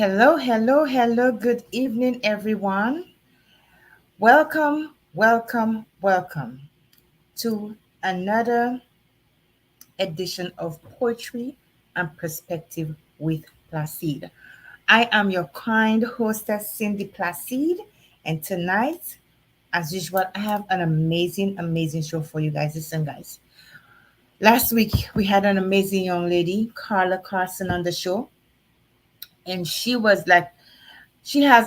Hello, hello, hello. Good evening, everyone. Welcome, welcome, welcome to another edition of Poetry and Perspective with Placide. I am your kind hostess, Cindy Placide, and tonight, as usual, I have an amazing, amazing show for you guys. Listen, guys. Last week, we had an amazing young lady, Carla Carson, on the show, and she has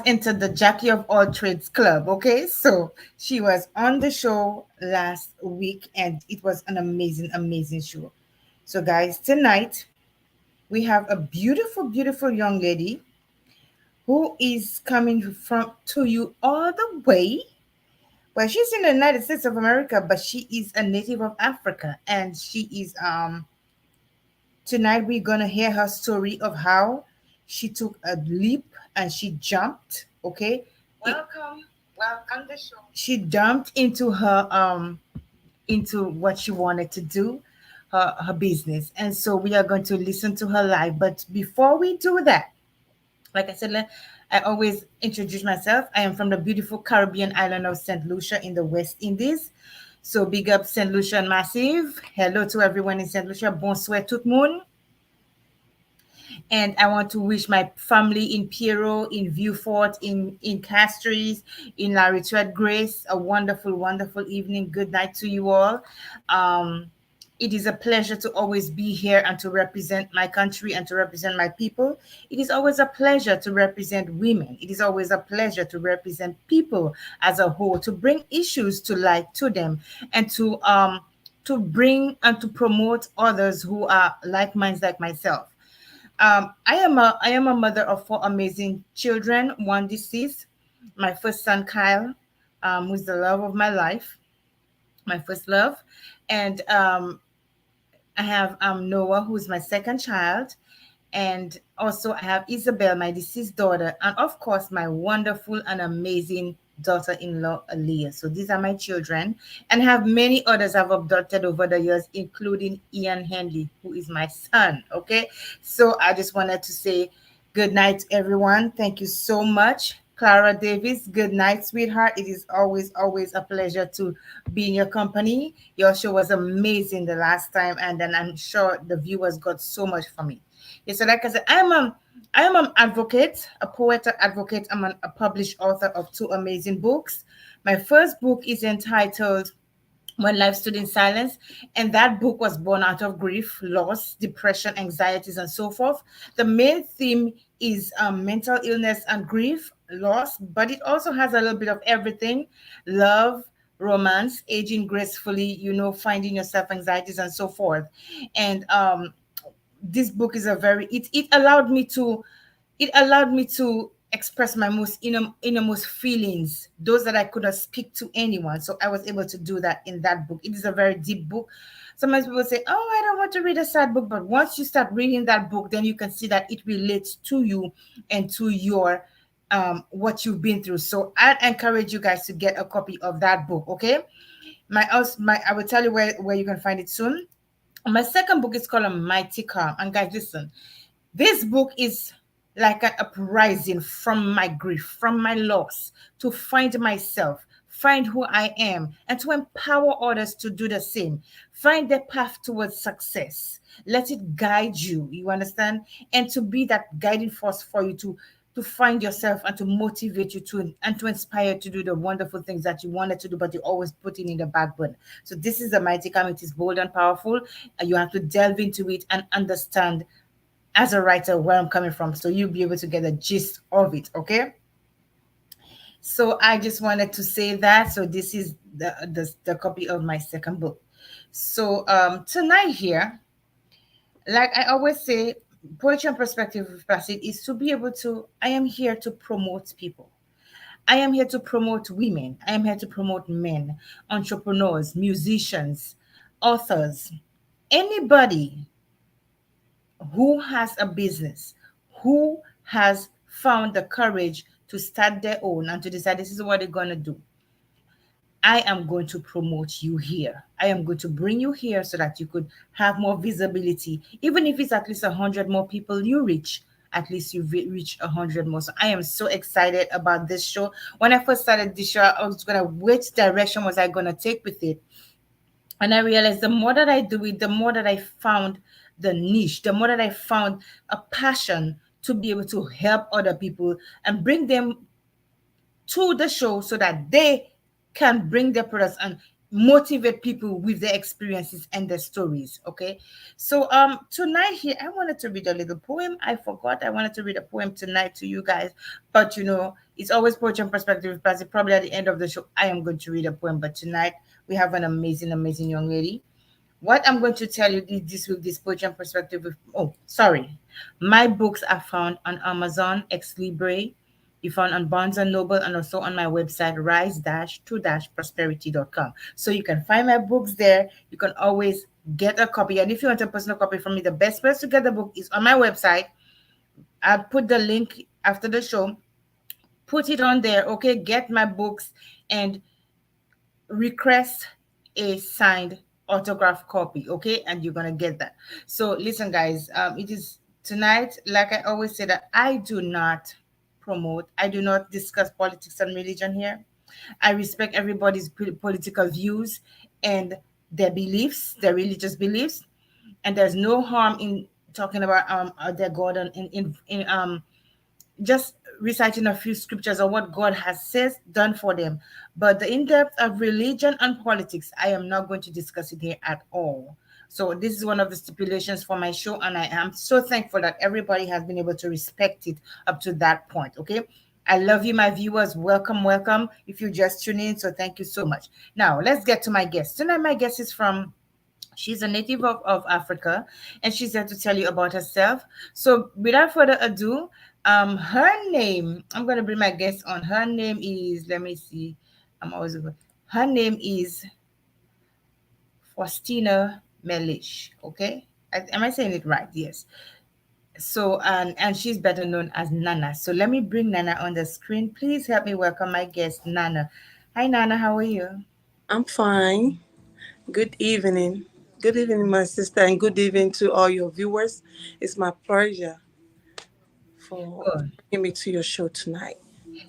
entered the Jackie of all trades club. Okay, so she was on the show last week and it was an amazing, amazing show. So, guys, tonight we have a beautiful, beautiful young lady who is coming from to you all the way. Well, she's in the United States of America, but she is a native of Africa, and she is tonight we're gonna hear her story of how she took a leap and she jumped. Okay, welcome, welcome the show. She jumped into what she wanted to do, her business, and so we are going to listen to her live. But before we do that, like I said, I always introduce myself. I am from the beautiful Caribbean island of St. Lucia in the West Indies. So big up St. Lucia and Massive. Hello to everyone in St. Lucia. Bonsoir tout le monde. And I want to wish my family in Piero, in Viewfort, in Castries, in La Retraite Grace a wonderful, wonderful evening. Good night to you all. Um, it is a pleasure to always be here and to represent my country and to represent my people. It is always a pleasure to represent women. It is always a pleasure to represent people as a whole, to bring issues to light to them, and to bring and to promote others who are like minds like myself. I am a mother of four amazing children, one deceased. My first son Kyle, who's the love of my life, my first love, and I have Noah, who's my second child, and also I have Isabel, my deceased daughter, and of course my wonderful and amazing daughter-in-law Aaliyah. So these are my children, and I have many others I've adopted over the years, including Ian Henley, who is my son. Okay, so I just wanted to say good night, everyone. Thank you so much. Clara Davis, good night, sweetheart. It is always, always a pleasure to be in your company. Your show was amazing the last time, and then I'm sure the viewers got so much from it. Yeah, so like I said, I am an advocate, a poet advocate. A published author of two amazing books. My first book is entitled When Life Stood in Silence, and that book was born out of grief, loss, depression, anxieties, and so forth. The main theme is mental illness and grief, loss, but it also has a little bit of everything: love, romance, aging gracefully, finding yourself, anxieties, and so forth. And this book is a very it allowed me to express my most innermost feelings, those that I could not speak to anyone. So I was able to do that in that book. It is a very deep book. Sometimes people say, oh, I don't want to read a sad book, but once you start reading that book, then you can see that it relates to you and to your what you've been through. So I'd encourage you guys to get a copy of that book. Okay, my I will tell you where you can find it soon. My second book is called A Mighty Calm. And guys, listen, this book is like an uprising from my grief, from my loss, to find myself, find who I am, and to empower others to do the same. Find the path towards success. Let it guide you, you understand? And to be that guiding force for you to find yourself and to motivate you to inspire you to do the wonderful things that you wanted to do, but you always put it in the back burner. So this is the Mighty Calm. It is bold and powerful. You have to delve into it and understand as a writer where I'm coming from, so you'll be able to get the gist of it. Okay. So I just wanted to say that. So this is the copy of my second book. So tonight here, like I always say, poetry and perspective with Placid is to be able to. I am here to promote people. I am here to promote women. I am here to promote men, entrepreneurs, musicians, authors, anybody who has a business, who has found the courage to start their own and to decide this is what they're going to do. I am going to promote you here. I am going to bring you here so that you could have more visibility. Even if it's at least 100 more people you reach, at least you've reached 100 more. So I am so excited about this show. When I first started this show, I was gonna, which direction was I gonna take with it? And I realized the more that I do it, the more that I found the niche, the more that I found a passion to be able to help other people and bring them to the show so that they can bring their products and motivate people with their experiences and their stories. Okay, so tonight here I wanted to read a little poem. I forgot I wanted to read a poem tonight to you guys, but it's always poetry and perspective, but probably at the end of the show I am going to read a poem. But tonight we have an amazing young lady. What I'm going to tell you this week, this poetry and perspective. Oh, sorry. My books are found on Amazon, Ex Libre. You found on Barnes and Noble and also on my website, rise-to-prosperity.com. So you can find my books there. You can always get a copy. And if you want a personal copy from me, the best place to get the book is on my website. I'll put the link after the show. Put it on there. Okay, get my books and request a signed autograph copy. Okay, and you're gonna get that. So listen, guys, it is tonight, like I always say, that I do not promote, I do not discuss politics and religion here. I respect everybody's political views and their beliefs, their religious beliefs, and there's no harm in talking about their god and in just reciting a few scriptures or what God has says done for them. But the in depth of religion and politics, I am not going to discuss it here at all. So this is one of the stipulations for my show, and I am so thankful that everybody has been able to respect it up to that point. Okay. I love you, my viewers. Welcome, welcome. If you just tune in, so thank you so much. Now let's get to my guest. Tonight, my guest is from, she's a native of Africa, and she's here to tell you about herself. So, without further ado, her name, I'm going to bring my guest on. Her name is, let me see, I'm always over. Her name is Faustina Melish. Okay, am I saying it right? Yes. So, and she's better known as Nana. So, let me bring Nana on the screen. Please help me welcome my guest, Nana. Hi, Nana. How are you? I'm fine. Good evening. Good evening, my sister, and good evening to all your viewers. It's my pleasure for Good. bringing me to your show tonight.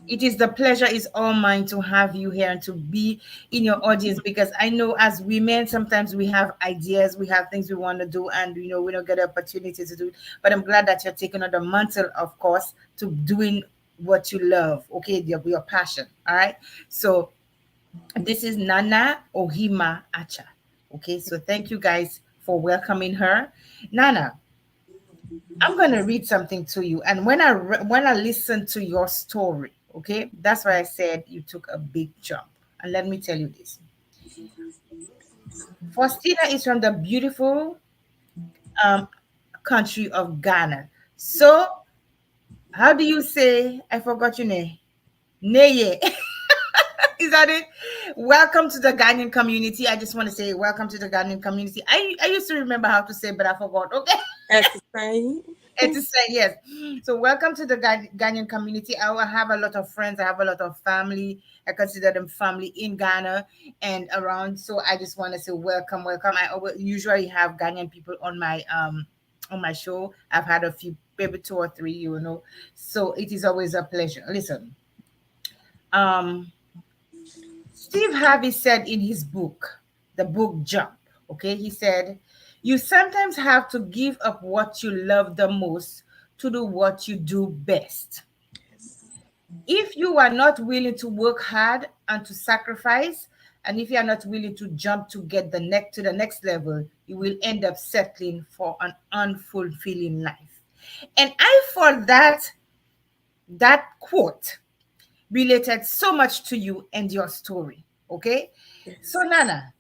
It is the pleasure is all mine to have you here and to be in your audience, because I know as women sometimes we have ideas, we have things we want to do, and we don't get the opportunity to do it. But I'm glad that you're taking on the mantle, of course, to doing what you love. Okay, your passion. All right. So this is Nana Ohemaa Achaa. Okay, so thank you guys for welcoming her. Nana, I'm gonna read something to you, and when I listen to your story, okay, that's why I said you took a big jump. And let me tell you this: Faustina is from the beautiful um, country of Ghana. So, how do you say? I forgot your name. Neye. Is that it? Welcome to the Ghanaian community. I just want to say welcome to the Ghanaian community. I used to remember how to say, but I forgot. Okay. Exercise. And to say yes. So welcome to the Ghanaian community. I have a lot of friends. I have a lot of family. I consider them family in Ghana and around. So I just want to say welcome, welcome. Usually have Ghanaian people on my show. I've had a few, maybe two or three. So it is always a pleasure. Listen, um, Steve Harvey said in his book, the book Jump, okay, he said, you sometimes have to give up what you love the most to do what you do best. If you are not willing to work hard and to sacrifice, and if you are not willing to jump to get the next level, you will end up settling for an unfulfilling life. And I thought that quote related so much to you and your story. Okay. So, Yes. Nana,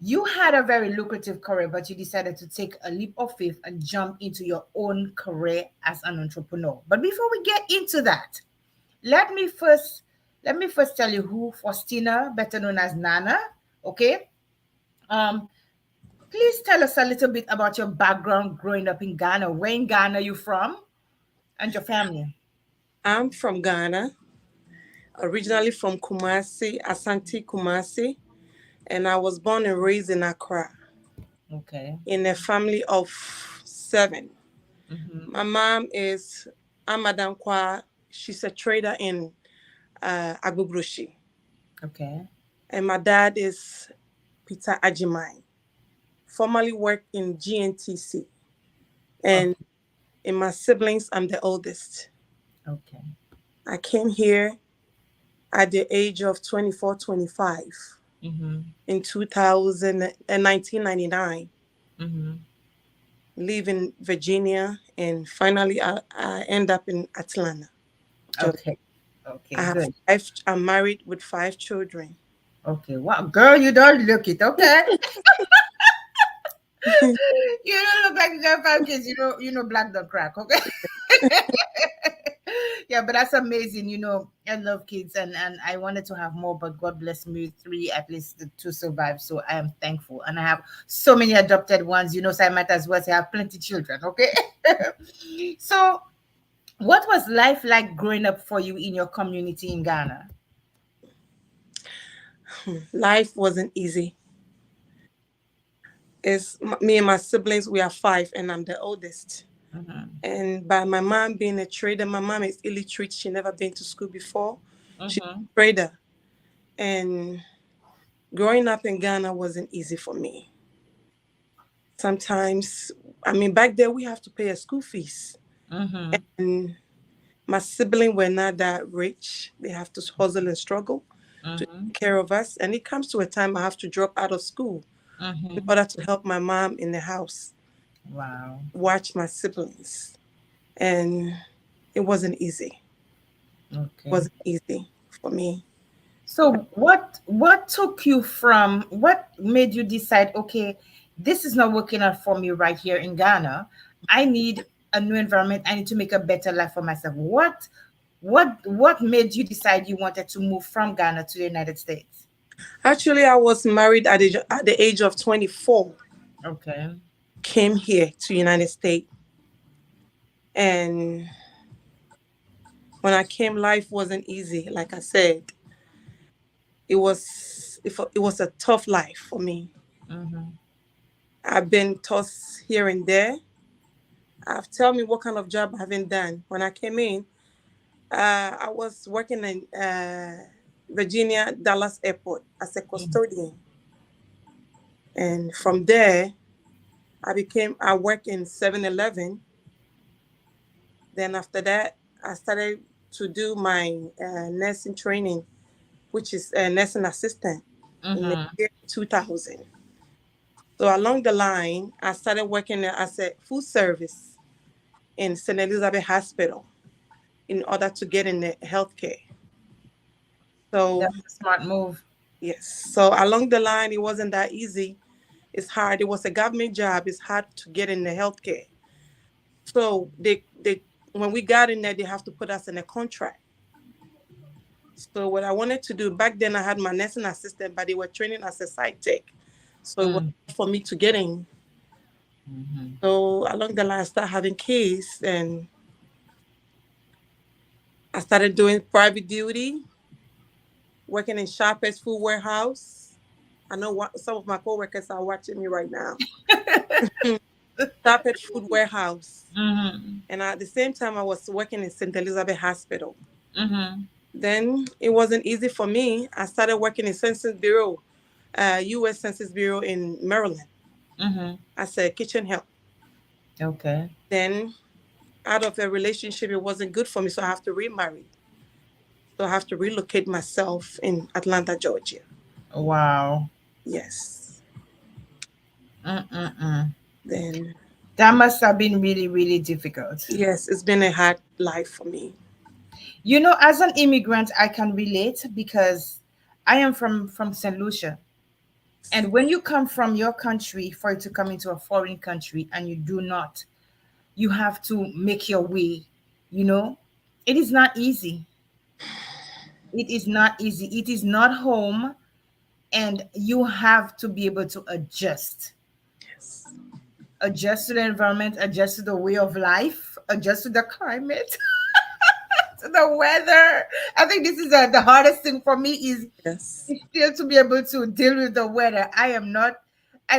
you had a very lucrative career, but you decided to take a leap of faith and jump into your own career as an entrepreneur. But before we get into that, let me first let me first tell you who Faustina, better known as Nana. Okay. Um, please tell us a little bit about your background growing up in Ghana. Where in Ghana are you from and your family? I'm from Ghana, originally from Kumasi, Asante Kumasi, and I was born and raised in Accra Okay. in a family of seven. Mm-hmm. My mom is Amadan Kwa. She's a trader in Agbogboshi. Okay. And my dad is Peter Ajimai, formerly worked in GNTC. And Okay. in my siblings, I'm the oldest. Okay. I came here at the age of 24, 25 Mm-hmm. in 2000 and 1999, Mm-hmm. live in Virginia, and finally I end up in Atlanta, Georgia. Okay. Okay. I have Good. I'm married with 5 children. Okay. Wow, girl, you don't look it. Okay. You don't look like you got 5 kids. You know, black don't crack. Okay. Yeah, but that's amazing. I love kids, and I wanted to have more, but God bless me with three, at least the two survive. So I am thankful, and I have so many adopted ones. So I might as well say I have plenty children. Okay. So, what was life like growing up for you in your community in Ghana? Life wasn't easy. Me and my siblings, we are five, and I'm the oldest. Mm-hmm. And by my mom being a trader, my mom is illiterate. She never been to school before. She's Mm-hmm. a trader. And growing up in Ghana wasn't easy for me. Sometimes, I mean, back there we have to pay a school fees. Mm-hmm. And my siblings were not that rich. They have to hustle and struggle to Mm-hmm. take care of us. And it comes to a time I have to drop out of school in Mm-hmm. order to help my mom in the house, Wow. watch my siblings. And it wasn't easy. It Okay. wasn't easy for me. So what made you decide, okay, this is not working out for me right here in Ghana. I need a new environment. I need to make a better life for myself. What made you decide you wanted to move from Ghana to the United States? Actually, I was married at the age of 24, Okay. came here to United States. And when I came, life wasn't easy. Like I said, it was a tough life for me. Mm-hmm. I've been tossed here and there. I've tell me what kind of job I haven't done. When I came in, I was working in Virginia Dallas Airport as a custodian, and from there I worked in 7-Eleven. Then after that, I started to do my nursing training, which is a nursing assistant in the Mm-hmm. year 2000. So along the line, I started working as a food service in St. Elizabeth Hospital in order to get in the healthcare. So That's a smart move. yes, so along the line, it wasn't that easy. It's hard. It was a government job. It's hard to get in the healthcare. So they when we got in there, they have to put us in a contract. So what I wanted to do back then, I had my nursing assistant, but they were training as a site tech. So it was Mm. hard for me to get in. Mm-hmm. So along the line, I started having kids, and I started doing private duty, working in Shoppers Food Warehouse. I know some of my coworkers are watching me right now. Shoppers Food Warehouse. Mm-hmm. And at the same time, I was working in St. Elizabeth Hospital. Mm-hmm. Then it wasn't easy for me. I started working in Census Bureau, U.S. Census Bureau in Maryland Mm-hmm. as a kitchen help. Okay. Then out of a relationship, it wasn't good for me, so I have to remarry. So I have to relocate myself in Atlanta, Georgia. Wow. Yes. Mm-mm-mm. Then That must have been really, really difficult. yes, it's been a hard life for me. As an immigrant, I can relate because I am from St. Lucia. And when you come from your country for it to come into a foreign country and you do not, you have to make your way, you know? It is not easy. It is not easy. It is not home, and you have to be able to adjust. Yes. Adjust to the environment, adjust to the way of life, adjust to the climate, to the weather. I think this is the hardest thing for me Yes. is still to be able to deal with the weather. I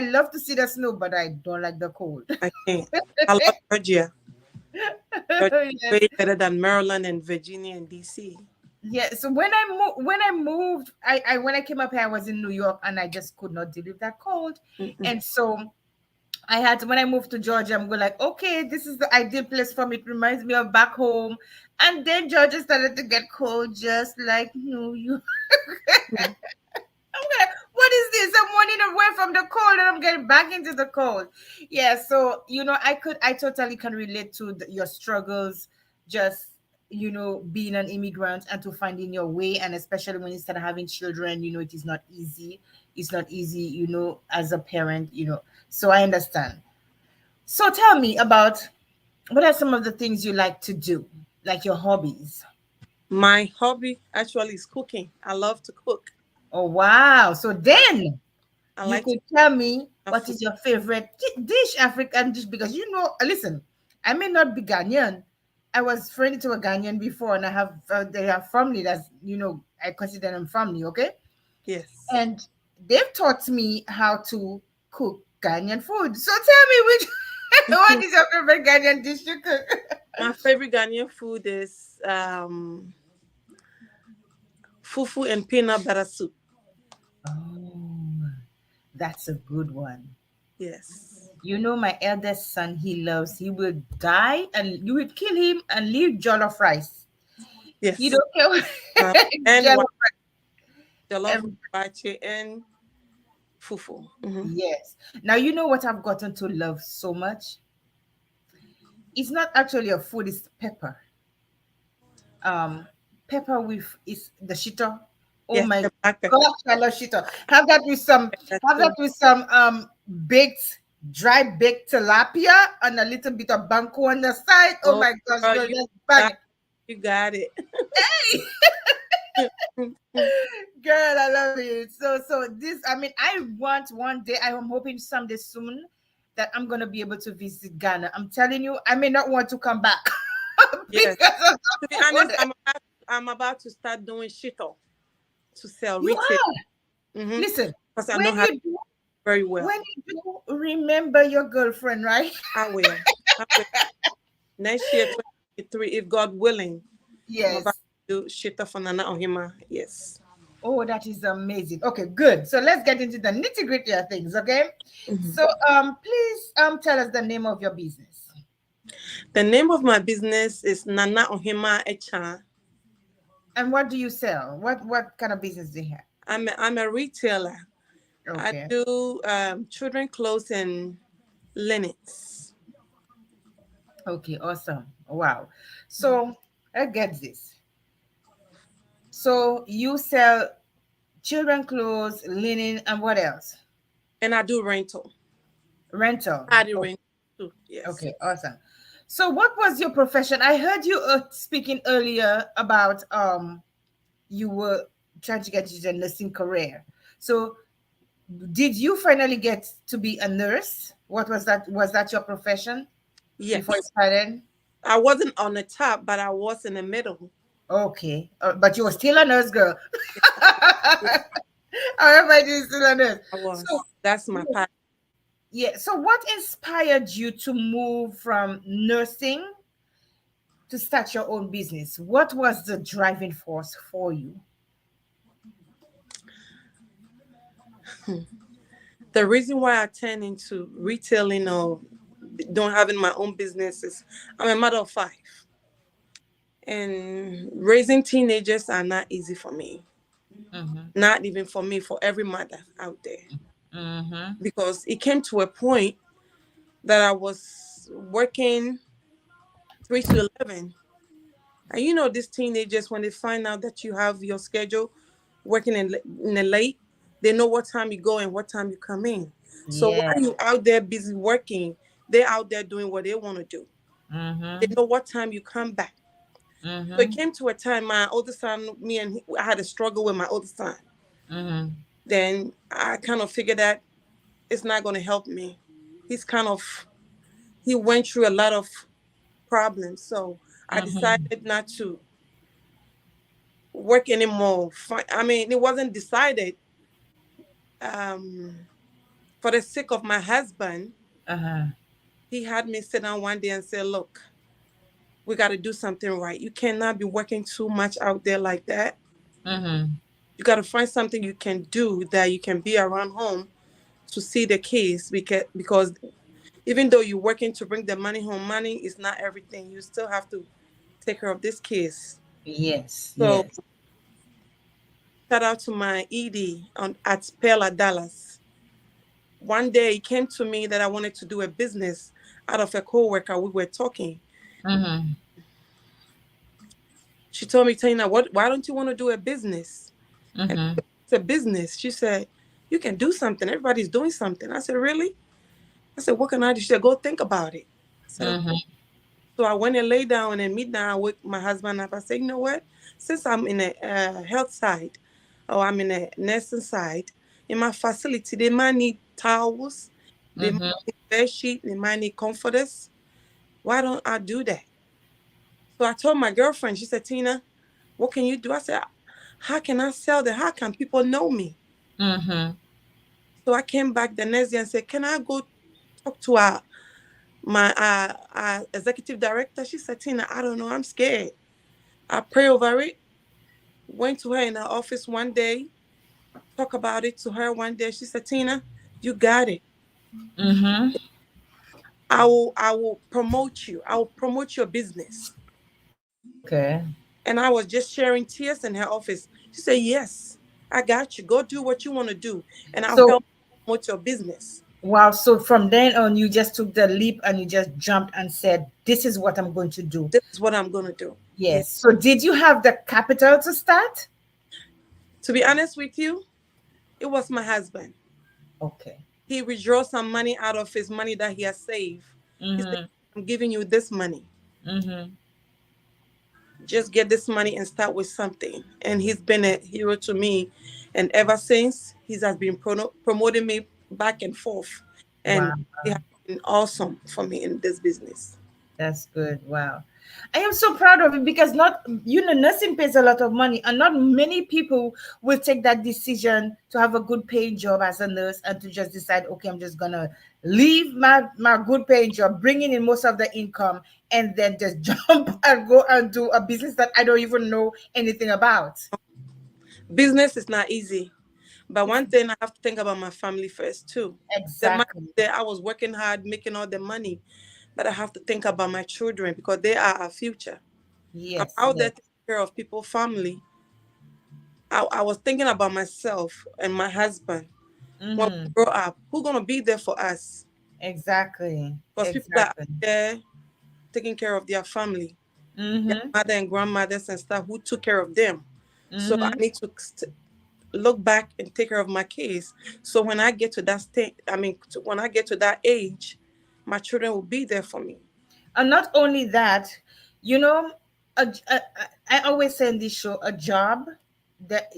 love to see the snow, but I don't like the cold. I can't. I love Georgia. Georgia is Yes. way better than Maryland and Virginia and DC. Yeah. So when I moved, I when I came up here, I was in New York, and I just could not deal with that cold. Mm-mm. And so I had to, when I moved to Georgia, I'm going like, okay, this is the ideal place for me. It reminds me of back home. And then Georgia started to get cold, just like New York. Mm. I'm like, what is this? I'm running away from the cold, and I'm getting back into the cold. Yeah, so I totally can relate to your struggles, just being an immigrant and to finding your way, and especially when you start having children, it is not easy. It's not easy, as a parent. So I understand. So tell me about, what are some of the things you like to do, like your hobbies? My hobby actually is cooking. I love to cook. Oh wow! So I, then I you like to could tell me have what food. is your favorite dish, African dish, because listen, I may not be Ghanaian. I was friendly to a Ghanaian before, and I have they have family that's I consider them family, okay, Yes. and they've taught me how to cook Ghanaian food. So tell me which what is your favorite Ghanaian dish you cook? My favorite Ghanaian food is fufu and peanut butter soup. Oh, that's a good one. Yes. My eldest son, he will die and you will kill him and leave jollof rice. He Yes. don't care what And jollof jollof rice. wache and fufu. Hmm. Yes. Now you know what I've gotten to love so much? It's not actually a food, it's pepper. Um, Pepper with is the shito. Oh Yes, my the black pepper. gosh, I love shito. Have that with some That's have that so with some baked dry baked tilapia and a little bit of banku on the side. Oh oh my gosh, girl, girl, you that's got banging. you got it. Girl, I love it. So this, I mean, I want one day, I'm hoping someday soon that I'm gonna be able to visit Ghana. I'm telling you, I may not want to come back Yes. because of To be the food. honest, I'm about to start doing shito to sell You retail. are. Mm-hmm. Listen, Because I when know how you do, very well. when you do, remember your girlfriend, right? I will. I will. Next year, 2023, if God willing, I'm about Yes. to do shito for Nana Ohemaa. Yes. Oh, that is amazing. Okay, good. So let's get into the nitty gritty of things. Okay. Mhm. So please tell us the name of your business. The name of my business is Nana Ohemaa Achaa. And what do you sell? What kind of business do you have? I'm a retailer. I Okay. do children clothes and linens. Okay, awesome. Wow. So I get this. So you sell children clothes, linen, and what else? And I do rental. Rental. I do Oh, rental too. Yes. okay, awesome. So what was your profession? I heard you speaking earlier about you were trying to get into the nursing career. So did you finally get to be a nurse? What was that? Was that your profession before you Yes. started? I wasn't on the top, but I was in the middle. Okay, but you were still a nurse, girl. Yes, yes, However, it is still a nurse. I So, was. That's my part. yeah. So, what inspired you to move from nursing to start your own business? What was the driving force for you? The reason why I turned into retailing or don't having my own business is I'm a mother of five. And raising teenagers are not easy for me. Mm-hmm. Not even for me, for every mother out there. Mm-hmm. Because it came to a point that I was working 3 to 11. And you know, these teenagers, when they find out that you have your schedule working in the late, they know what time you go and what time you come in. So Yeah. while you out there busy working, they're out there doing what they want to do. They Mm-hmm. know what time you come back. So it Mm-hmm. came to a time, my oldest son, I had a struggle with my oldest son. Mm-hmm. Then I kind of figured that it's not going to help me. He's kind of, he went through a lot of problems. So I Mm-hmm. decided not to work anymore. I mean, it wasn't decided um, for the sake of my husband. Uh-huh. He had me sit down one day and say, look, We got to do something right. You cannot be working too much out there like that. Mm-hmm. You got to find something you can do that you can be around home to see the kids, because even though you're working to bring the money home, money is not everything. You still have to take care of this kids. Yes, So yes. shout out to my ED at Pella Dallas. One day he came to me that I wanted to do a business out of a coworker. We were talking. Mm-hmm. She told me, Tina, why don't you want to do a business? And Mm-hmm. it's a business. She said, you can do something. Everybody's doing something. I said, really? I said, what can I do? She said, go think about it. I said, okay. Mm-hmm. So I went and lay down, and at midnight I woke my husband up. I said, you know what? Since I'm in a health side, or I'm in a nursing side, in my facility, they might need towels, they might Mm-hmm. need bed sheet, they might need comforters. Why don't I do that? So I told my girlfriend, she said, Tina, what can you do? I said, how can I sell that? How can people know me? Mm-hmm. So I came back the next day and said, can I go talk to our executive director? She said, Tina, I don't know. I'm scared. I pray over it. Went to her in her office one day, talk about it to her one day. She said, Tina, you got it. Mm-hmm. I will promote you. I will promote your business. Okay. And I was just sharing tears in her office. She said, yes, I got you. Go do what you want to do, and I'll So help promote your business. wow, so from then on you just took the leap and you just jumped and said, this is what I'm going to do. This is what I'm going to do. Yeah. Yes. So did you have the capital to start? To be honest with you, it was my husband. Okay. He withdrew some money out of his money that he has saved. He said, Mm-hmm. I'm giving you this money. Mm-hmm. Just get this money and start with something. And he's been a hero to me. And ever since, he has been promoting me back and forth. And Wow. he has been awesome for me in this business. That's good. Wow. I am so proud of it because not, nursing pays a lot of money and not many people will take that decision to have a good paying job as a nurse and to just decide, okay, I'm just gonna leave my good paying job, bringing in most of the income and then just jump and go and do a business that I don't even know anything about. Business is not easy. But It's one thing I have to think about my family first, too. The money exactly. that I was working hard, making all the money, but I have to think about my children because they are our future. I'm Yes, out there yes. taking care of people's family. I was thinking about myself and my husband. When we Mm-hmm. grow up, who's gonna be there for us? Exactly. Because people are out Exactly. there taking care of their family, their Mm-hmm. mother and grandmothers and stuff who took care of them. So I Mm-hmm. need to look back and take care of my kids. So when I get to that state, when I get to that age, my children will be there for me. And not only that, you know, I always say in this show, that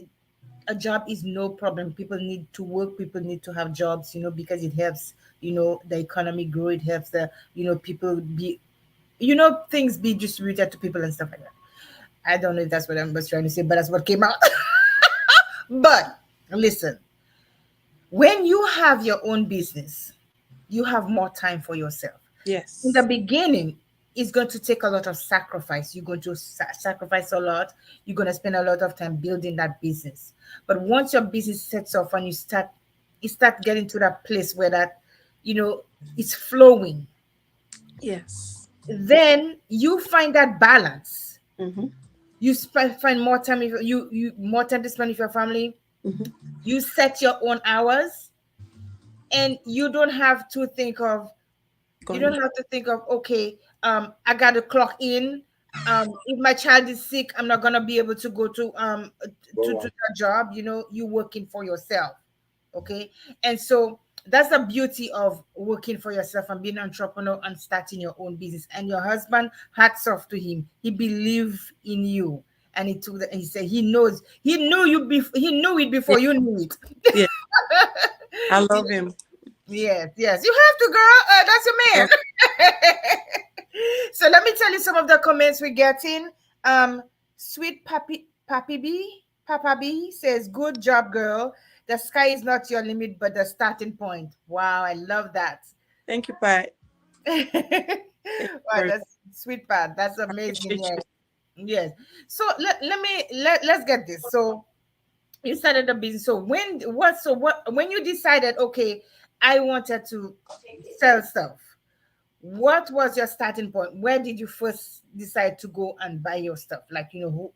a job is no problem. People need to work. People need to have jobs, because it helps, the economy grow. It helps people be, things be distributed to people and stuff like that. I don't know if that's what I was trying to say, but that's what came out. But listen, when you have your own business, you have more time for yourself. In the Yes. beginning, it's going to take a lot of sacrifice. You're going to sacrifice a lot. You're going to spend a lot of time building that business. But once your business sets off and you start getting to that place where that, it's flowing, Yes. then you find that balance. Mm-hmm. You find more time, if you more time to spend with your family. Mm-hmm. You set your own hours, and you Going. don't have to think of, okay, I gotta clock in. If my child is sick, I'm not gonna be able to go to that job. You working for yourself. Okay. And so that's the beauty of working for yourself and being an entrepreneur and starting your own business. And your husband, hats off to him, he believed in you. And he said he knew it Yeah. before you knew it. Yeah. I love him. Yes, yes, you have to, girl. That's your Love. man. So let me tell you some of the comments we're getting. Sweet Papi B, Papa B says, "Good job, girl. The sky is not your limit, but the starting point." Wow, I love that. Thank you, Pat. Thank you Wow, very that's much. Sweet part. That's I amazing. appreciate Yes. you. Yes. So let's get this. So you started a business. So when you decided, okay, I wanted to sell stuff, what was your starting point? Where did you first decide to go and buy your stuff? Like, who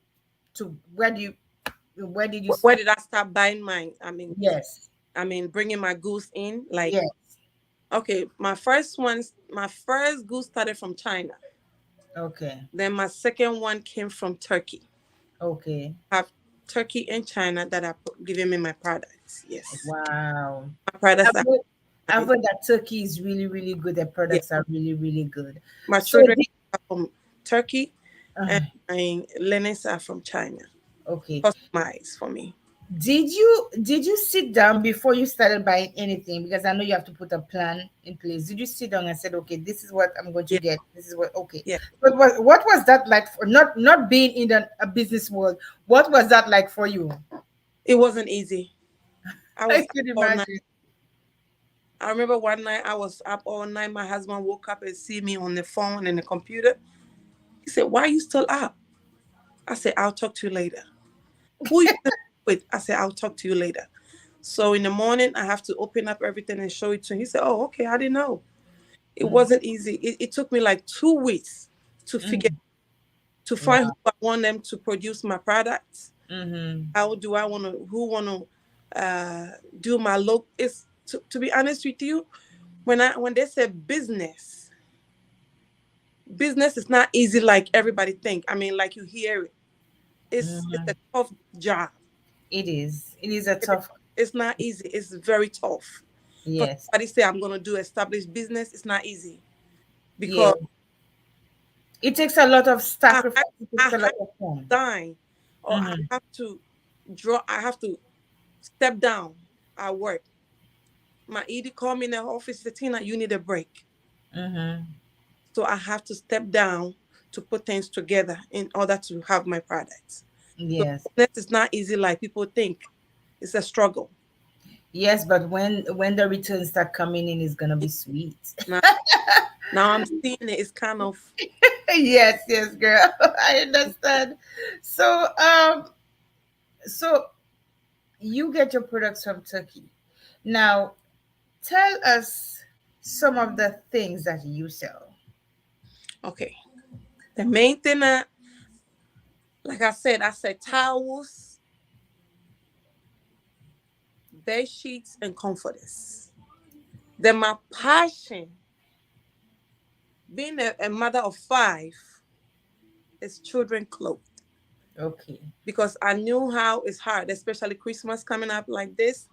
to where did you Where start? did I start buying mine? Yes. Bringing my goods in. Like, Yes. okay, my first goods started from China. Okay. Then my second one came from Turkey. Okay. I have Turkey and China that are giving me my products. Yes, Wow. my products I've are heard, I've fine. heard that Turkey is really, really good. Their Yeah, products are really, really good. my So, children are from Turkey, and uh, my linens are from China. okay. Customized for me. Did you sit down before you started buying anything? Because I know you have to put a plan in place. Did you sit down and said, okay, this is what I'm going to Yeah, get. This is what okay. yeah. But what was that like for not being in a business world? What was that like for you? It wasn't easy. I I was up could all night. imagine. I remember one night I was up all night. My husband woke up and see me on the phone and the computer. He said, "Why are you still up?" I said, "I'll talk to you later." Who you still with? I said, "I'll talk to you later." So in the morning, I have to open up everything and show it to him. He said, "Oh, okay. I didn't know." It Mm, wasn't easy. It took me like 2 weeks to figure mm, to find who wow. I want them to produce my products. Mm-hmm. How do I want to? Who want to do my look? It's to be honest with you. When they say business is not easy like everybody think. Like you hear it. It's Mm-hmm. a tough job. It is. It is a It is. tough. It's not easy. It's very tough. For Yes. somebody say I'm gonna do established business, it's not easy Yeah. because It takes a lot of I sacrifice. have, It I takes a lot have of time. to sign or I Mm-hmm. have to draw. I have to step down at work. My ED called me in the office, said, Tina, you need a break. Mm-hmm. So I have to step down to put things together in order to have my products. So Yes. business is not easy like people think. It's a struggle. Yes, but when the returns start coming in, it's gonna be sweet. Now, now I'm seeing it. It's kind of Yes, yes, girl. I understand. So you get your products from Turkey. Now, tell us some of the things that you sell. okay. The main thing, like I said towels, bed sheets, and comforters. Then my passion, being a mother of five, is children clothes Okay. because I knew how it's hard, especially Christmas coming up like this.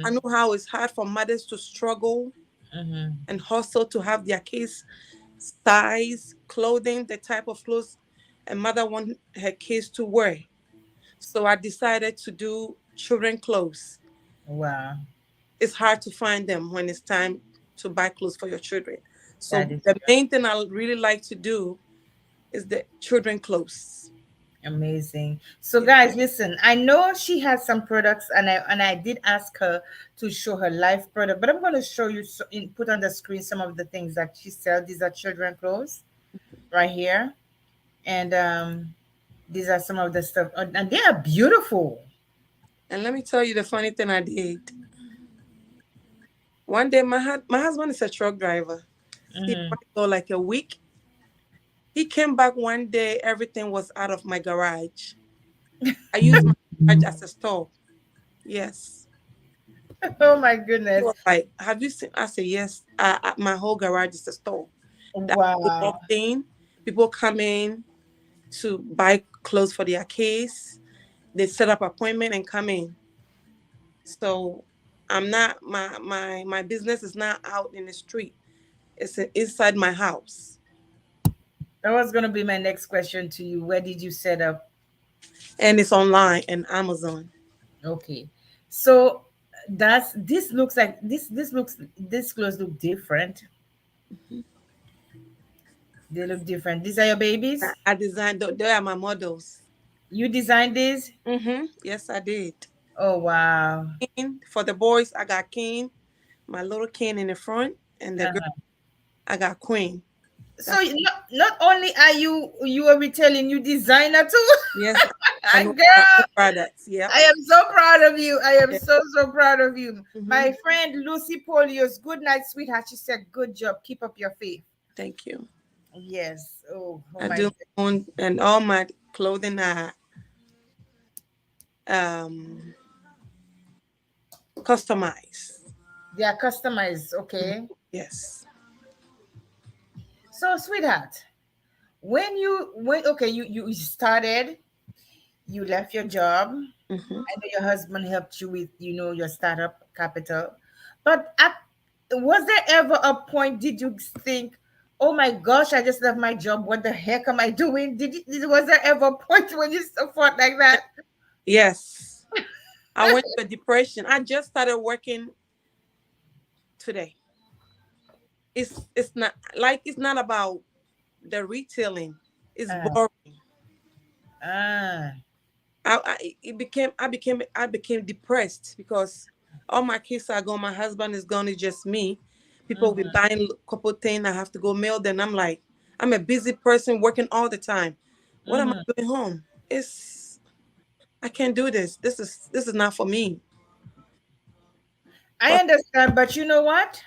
I Mm-hmm. knew how it's hard for mothers to struggle Mm-hmm. and hustle to have their kids size, clothing, the type of clothes a mother want her kids to wear. So I decided to do children clothes. Wow, It's hard to find them when it's time to buy clothes for your children. that So is the main thing I really like to do is the children clothes. amazing. So Yeah. guys, listen, I know she has some products and I did ask her to show her live product, but I'm going to show you put on the screen some of the things that she sells. These are children clothes right here. And these are some of the stuff and they are beautiful. And let me tell you the funny thing I did. One day, my husband is a truck driver. He Mm-hmm. might go like a week. He came back one day, everything was out of my garage. I used my garage as a store. Yes. Oh my He goodness. was like, "Have you seen?" I said, "Yes. My whole garage is a store." That people Wow. walked in. People come in to buy clothes for their kids. They set up appointment and come in. So I'm not my business is not out in the street. It's inside my house, That was going to be my next question to you. Where did you set up? and it's online and Amazon. Okay. So that's this looks like this clothes look different. They look different. These are your babies? I designed. They are my models. You designed these? Yes, I did. Oh wow. King, for the boys, I got King, my little King in the front, and the girl, Uh-huh. I got Queen. So That's not only are you a retailing, you designer too. yes. I know my Girl, own products. Yep. I am so proud of you. I am Yeah. so proud of you. Mm-hmm. My friend Lucy Polios, good night, sweetheart. She said, good job. Keep up your faith. Thank you. Yes. Oh I my do God. my own, and all my clothing are um customized. They are customized. Mhm. Okay. Yes. So, sweetheart, when okay, you started, you left your job. Mm-hmm. I know your husband helped you with, your startup capital. But was there ever a point, did you think, oh my gosh, I just left my job. What the heck am I doing? Was there ever a point when you thought like that? Yes. I went to a depression. I just started working today. It's not about the retailing. It's Uh, boring. ah, I became depressed because all my kids are gone. My husband is gone. It's just me. People will be mhm, buying a couple things. I have to go mail them. I'm like, I'm a busy person working all the time. What am mhm. I doing home? I can't do this. This is not for me. I But understand, but you know what?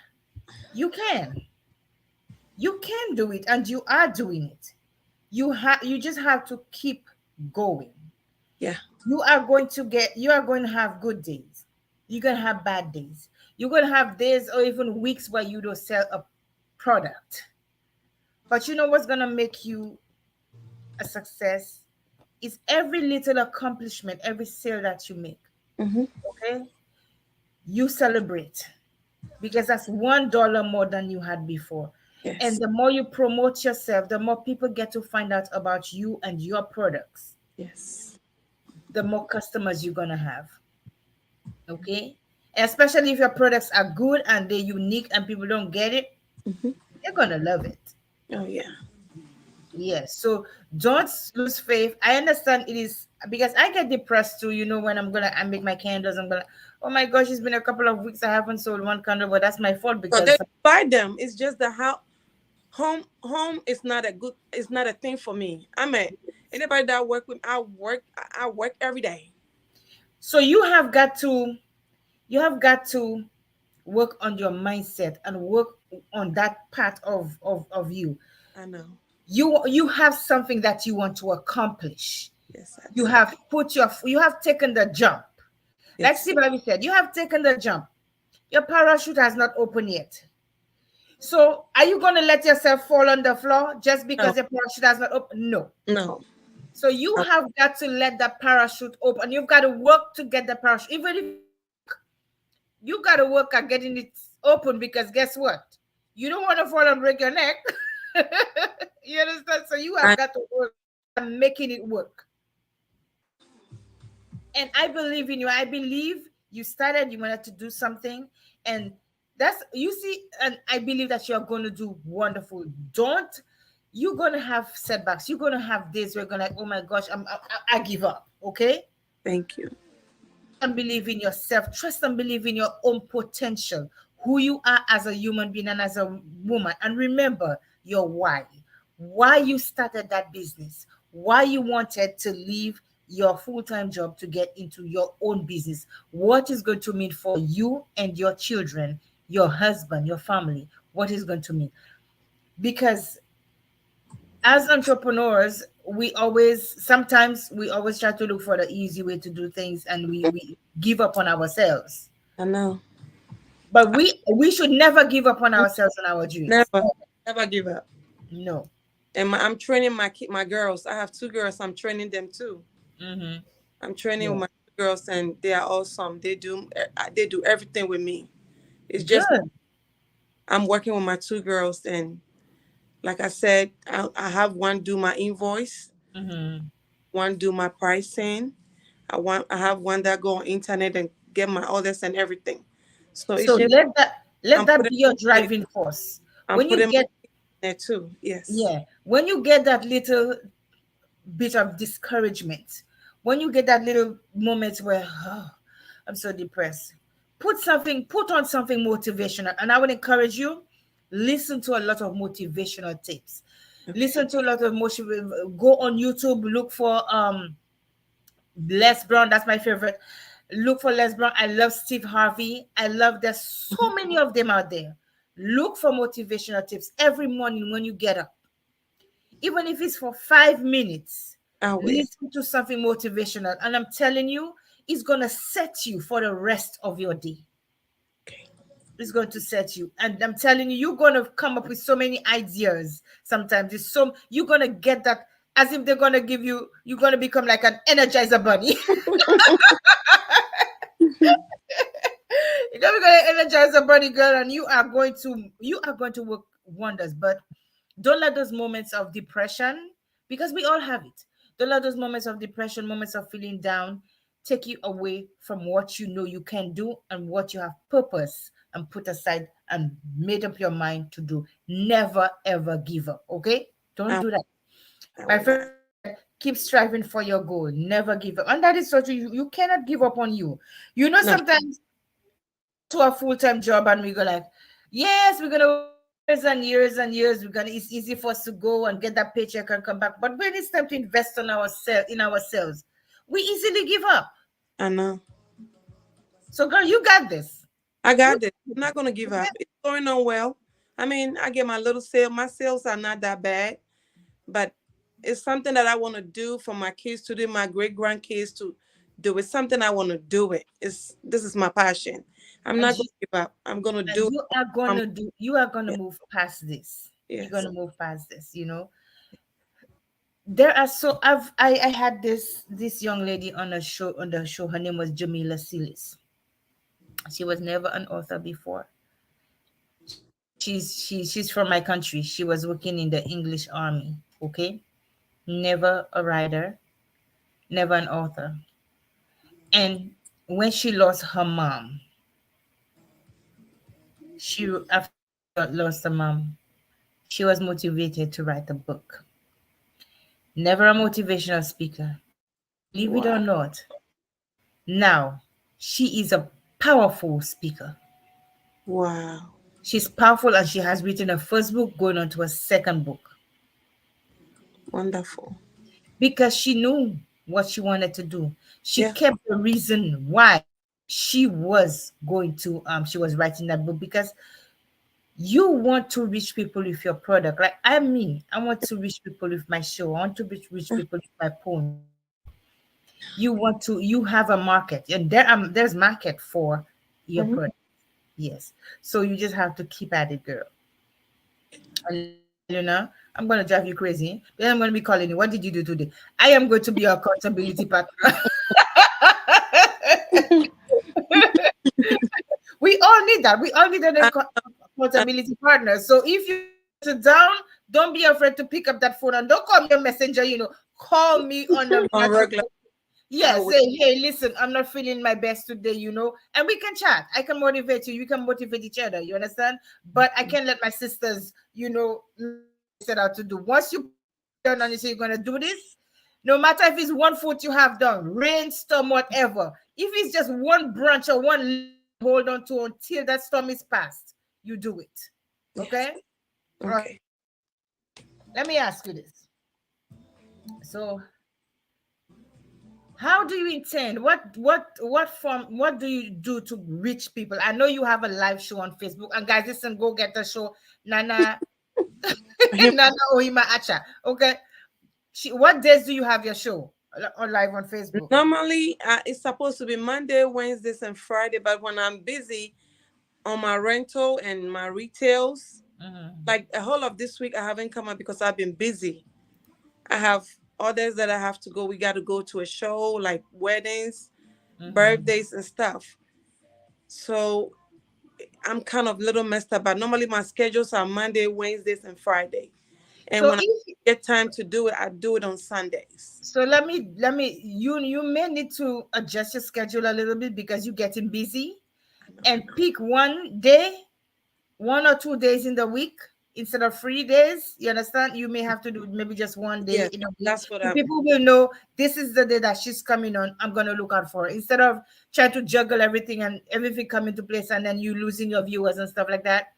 You can. You can do it, and you are doing it. You just have to keep going. yeah, You are going to have good days. You're going to have bad days. You're going to have days or even weeks where you don't sell a product. But you know what's going to make you a success is every little accomplishment, every sale that you make. hmm, Okay? You celebrate, because that's $1 more than you had before. And yes, the more you promote yourself, the more people get to find out about you and your products, yes, the more customers you're going to have. Okay, especially if your products are good and they're unique and people don't get it, hmm, they're gonna love it. oh yeah, Yes, so don't lose faith. I understand it is, because I get depressed too, when I make my candles, I'm gonna, oh my gosh, it's been a couple of weeks, I haven't sold one candle, but that's my fault so they because buy them. It's just the how home is not a good. It's not a thing for me. Anybody that I work with. I work every day. so you have got to work on your mindset and work on that part of you. I know. You have something that you want to accomplish. Yes, I You do. have taken the jump. Like Yes. Steve Harvey said, you have taken the jump. Your parachute has not opened yet. So are you going to let yourself fall on the floor just No. because your parachute has not opened? No. No. So you I- have got to let the parachute open. You've got to work to get the parachute. Even if you got to work at getting it open, because guess what? You don't want to fall and break your neck. You understand? So you have I- got to work and making it work. And I believe in you. I believe you started, you wanted to do something, and that's, you see, and I believe that you're going to do wonderful. Don't You're going to have setbacks. You're going to have days where you're going to, like, oh my gosh, I give up. Okay, Thank you. trust and believe in yourself. Trust and believe in your own potential, who you are as a human being and as a woman. And remember your why you started that business, why you wanted to leave your full-time job to get into your own business, what is going to mean for you and your children, your husband, your family, what is going to mean. Because as entrepreneurs, we always try to look for the easy way to do things, and we give up on ourselves. I know. But we should never give up on ourselves and our dreams. Never, never give up. No. And I'm training my girls. I have two girls. I'm training them too. Mm-hmm. I'm training with Yeah. my two girls, and they are awesome. They do everything with me. It's just Good. I'm working with my two girls, and like I said, I have one do my invoice, Mm-hmm. one do my pricing. I have one that go on internet and get my orders and everything. So it's So just let I'm that putting be your my, driving force. I'm When you putting get my there too. Yes. Yeah, when you get that little bit of discouragement, when you get that little moment where, oh, I'm so depressed, put on something motivational. And I would encourage you, listen to a lot of motivational tips. Okay. Listen to a lot of motion. Go on YouTube, look for Les Brown. That's my favorite. Look for Les Brown. I love Steve Harvey. I love, there's so Mhm. many of them out there. Look for motivational tips every morning when you get up, even if it's for 5 minutes. I will. Listen to something motivational, and I'm telling you, it's gonna set you for the rest of your day. Okay. It's going to set you, and I'm telling you, you're gonna come up with so many ideas. Sometimes it's so you're gonna get that, as if they're gonna give you. You're gonna become like an energizer bunny. You're gonna energize a body, girl, and you are going to work wonders. But don't let those moments of depression, because we all have it. Don't let those moments of depression, moments of feeling down, take you away from what you know you can do and what you have purpose and put aside and made up your mind to do. Never ever give up. Okay? Don't I, do that. I My will friend not. said, keep striving for your goal. Never give up. And that is so true. You cannot give up on you. You know, No. sometimes we go to a full-time job and we go like, yes, we're gonna work years and years and years. It's easy for us to go and get that paycheck and come back. But when it's time to invest in ourselves, we easily give up. I know. So girl, you got this. I You got this. I'm not gonna give okay? up. It's going on well. I mean, I get my little sale. My sales are not that bad, but it's something that I want to do for my kids to do, my great grandkids to do. It's something I want to do. This is my passion. I'm And not you gonna give up. I'm gonna and do it. Um, you are gonna yeah, move past this. You're yes. gonna move past this. There are so I had this young lady on the show. Her name was Jamila Silis. She was never an author before. She's from my country. She was working in the English army. Okay, never a writer, never an author. And when she lost her mom, after she lost her mom, she was motivated to write a book. Never a motivational speaker, believe it or Wow. not. Now she is a powerful speaker. Wow. She's powerful, and she has written a first book, going on to a second book, Wonderful. because she knew what she wanted to do. She Yeah. kept the reason why she was writing that book, because you want to reach people with your product. Like I want to reach people with my show. I want to reach people with my poem. You have a market, and there's market for your Mhm. product. Yes. So you just have to keep at it, girl. And let me tell you now, I'm gonna drive you crazy. Then I'm gonna be calling you. What did you do today? I am going to be your accountability partner. We all need that. We all need an I, I, accountability partner. So if you feel a little down, don't be afraid to pick up that phone, and don't call me a messenger. Call me on the on natural. regular, I Yeah, will. say, hey, listen, I'm not feeling my best today, and we can chat. I can motivate you. You can motivate each other. You understand? But I can't let my sisters, mess up what I set out to do. Once you put your foot down and you say you're gonna do this, no matter if it's one foot you have done, rainstorm, whatever. If it's just one branch or one limb you can hold on to until that storm is past, you do it. Yes. Okay? All right. Okay. Let me ask you this. So how do you intend? What do you do to reach people? I know you have a live show on Facebook. And guys, listen, go get the show. Nana Nana Ohemaa Achaa. Okay. What days do you have your show on live on Facebook? Normally, it's supposed to be Monday, Wednesdays, and Friday. But when I'm busy on my rental and my retails, Mm-hmm. like the whole of this week, I haven't come up because I've been busy. I have others that I have to go. We got to go to a show, like weddings, Mm-hmm. birthdays, and stuff. So I'm kind of little messed up. But normally, my schedules are Monday, Wednesdays, and Friday. And So when I if get time to do it, I do it on Sundays. so let me you may need to adjust your schedule a little bit, because you're getting busy, and pick one day, 1 or 2 days in the week instead of 3 days. You understand? You may have to do maybe just one day Yes, in a week. that's what So I'm. people will know this is the day that she's coming on. I'm gonna look out for her. Instead of trying to juggle everything and everything come into place, and then you losing your viewers and stuff like that.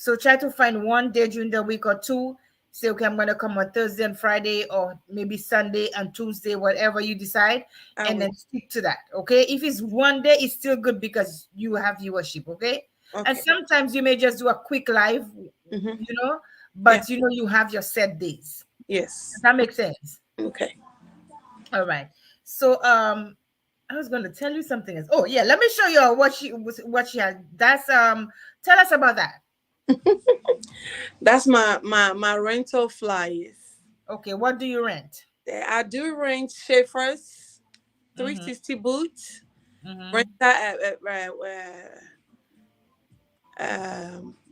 So try to find one day during the week or two. Say, okay, I'm gonna come on Thursday and Friday, or maybe Sunday and Tuesday, whatever you decide, I and will. then stick to that. Okay. If it's one day, it's still good because you have viewership. Okay. And Okay. sometimes you may just do a quick live, Mm-hmm. you know, Yeah. but you have your set days. Does Yes. that make sense? Okay. All right. So I was going to tell you something else. Oh yeah, let me show you what she had. That's tell us about that. That's my rental flyers. Okay, what do you rent? I do rent Schaefer's Mm-hmm. 360 boots. Rent Mm-hmm. that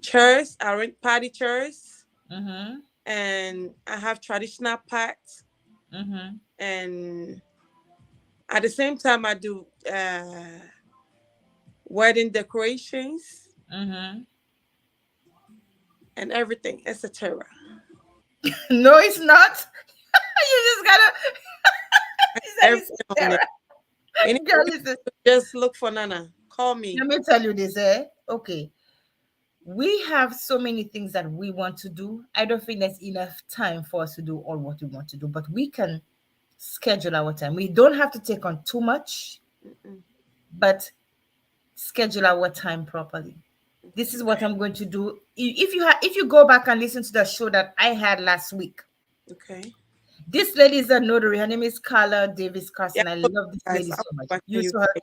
chairs. I rent party chairs, Mm-hmm. and I have traditional packs. Mm-hmm. And at the same time, I do wedding decorations Mm-hmm. and everything, etc. No, it's not. You just gotta she said it's Everything on it. Sarah. Any Girl, listen. just look for Nana. Call me. Let me tell you this, eh? Okay. We have so many things that we want to do. I don't think there's enough time for us to do all what we want to do, but we can schedule our time. We don't have to take on too much, Mm-mm. but schedule our time properly. This is what I'm going to do. If you go back and listen to the show that I had last week, Okay. this lady is a notary. Her name is Carla Davis Yeah, Carson. I I'll- love this guys. lady I'll so be much. back in You saw her. UK.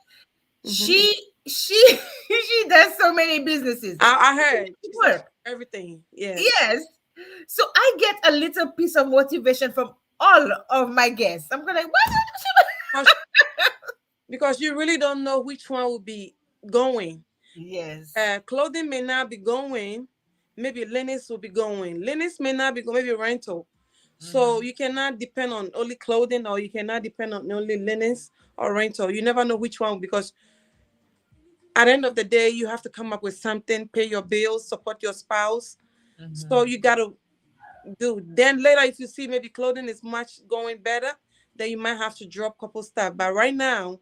Hmm. She she does so many businesses. I heard. She said she Work. everything. Yes. Yes. So I get a little piece of motivation from all of my guests. I'm gonna like, what? Because because you really don't know which one will be going. Yes. Clothing may not be going. Maybe Linus will be going. Linus may not be going. Maybe rental. So Mhm. you cannot depend on only clothing, or you cannot depend on only linens or rental. You never know which one, because at the end of the day, you have to come up with something, pay your bills, support your spouse. So Mhm. you gotta do. Then later, if you see maybe clothing is much going better, then you might have to drop couple stuff. But right now,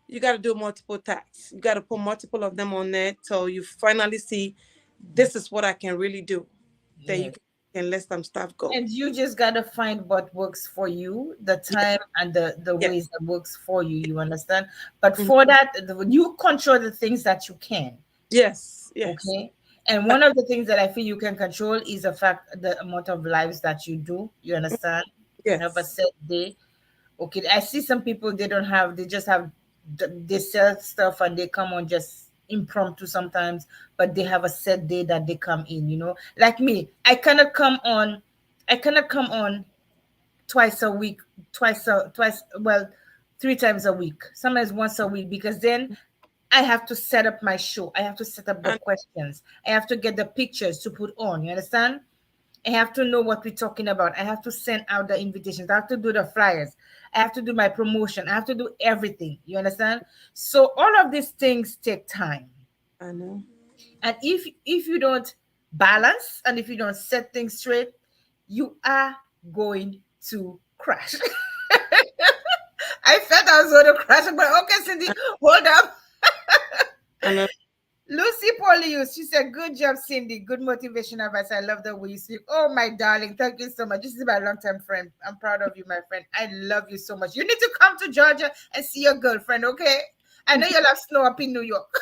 you got to do multiple tasks. You got to put multiple of them on there till you finally see this is what I can really do. Then you Yes. can let some stuff go. And you just gotta find what works for you, the Yeah. time and the Yes. ways that works for you. You understand? But Mhm. for that, you control the things that you can. Yes. Yes. Okay. And one of the things that I feel you can control is the fact the amount of lives that you do. You understand? You have a Yes. set day. Okay, I see some people they don't have, they just have they sell stuff and they come on just impromptu sometimes, but they have a set day that they come in, like me. I cannot come on twice a week, twice, well, 3 times a week, sometimes once a week, because then I have to set up my show. I have to set up the And questions. I have to get the pictures to put on. You understand? I have to know what we're talking about. I have to send out the invitations. I have to do the flyers. I have to do my promotion. I have to do everything. You understand? So all of these things take time. I know. And if you don't balance and if you don't set things straight, you are going to crash. I felt I was going to crash, but okay, Cindy, hold up. I know. Lucy Polius, she said, good job, Cindy. Good motivation advice. I love the way you speak. Oh, my darling. Thank you so much. This is my long-time friend. I'm proud of you, my friend. I love you so much. You need to come to Georgia and see your girlfriend, okay? I know you'll have snow up in New York.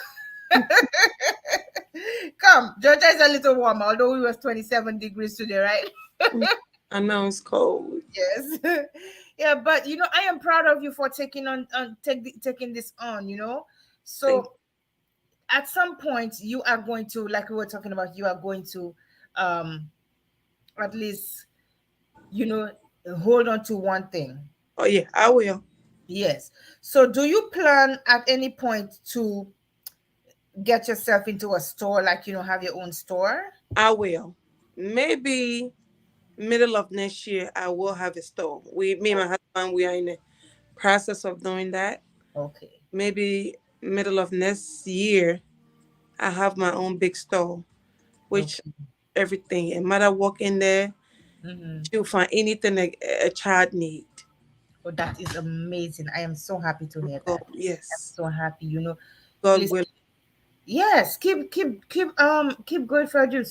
Come. Georgia is a little warmer, although it was 27 degrees today, right? I know it's cold. Yes. Yeah, but I am proud of you for taking this on, Thank So at some point you are going to, like we were talking about, you are going to um at least you know hold on to one thing. you. Oh yeah, I will. Yes. So do you plan at any point to get yourself into a store, like have your own store? I will. Maybe middle of next year, I will have a store. Me and my husband, we are in the process of doing that. Okay. Maybe middle of next year, I have my own big store, which Okay. everything. A mother walk in there, Mm-hmm. she'll find anything a child need. Oh, that is amazing. I am so happy to hear God, that. I'm yes. so happy. God Listen, will. Yes, keep going for you.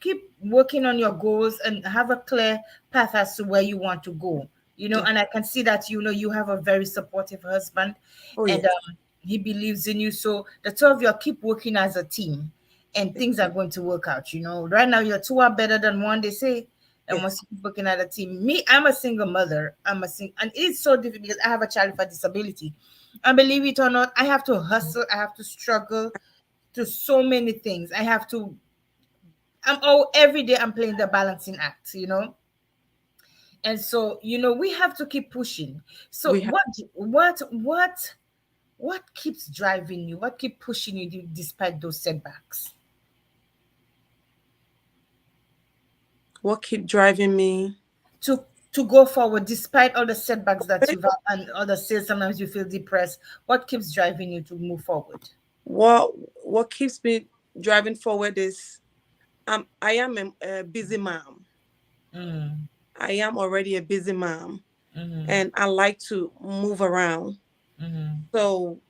Keep working on your goals and have a clear path as to where you want to go. Yeah. And I can see that you have a very supportive husband, Oh and yes. he believes in you. So the two of you keep working as a team, and things are going to work out. Right now you're two are better than one. They say, and Yes. once you keep working as a team. Me, I'm a single mother. And it's so difficult because I have a child with a disability. And believe it or not, I have to hustle. I have to struggle to so many things. Every day I'm playing the balancing act. And so, we have to keep pushing. So We have. what keeps driving you? What keep pushing you despite those setbacks? What keep driving me? To to go forward despite all the setbacks that you've had and other sales, sometimes you feel depressed. What keeps driving you to move forward? What what keeps me driving forward is I am a busy mom. Mm, I am already a busy mom, mm, and I like to move around. mm, So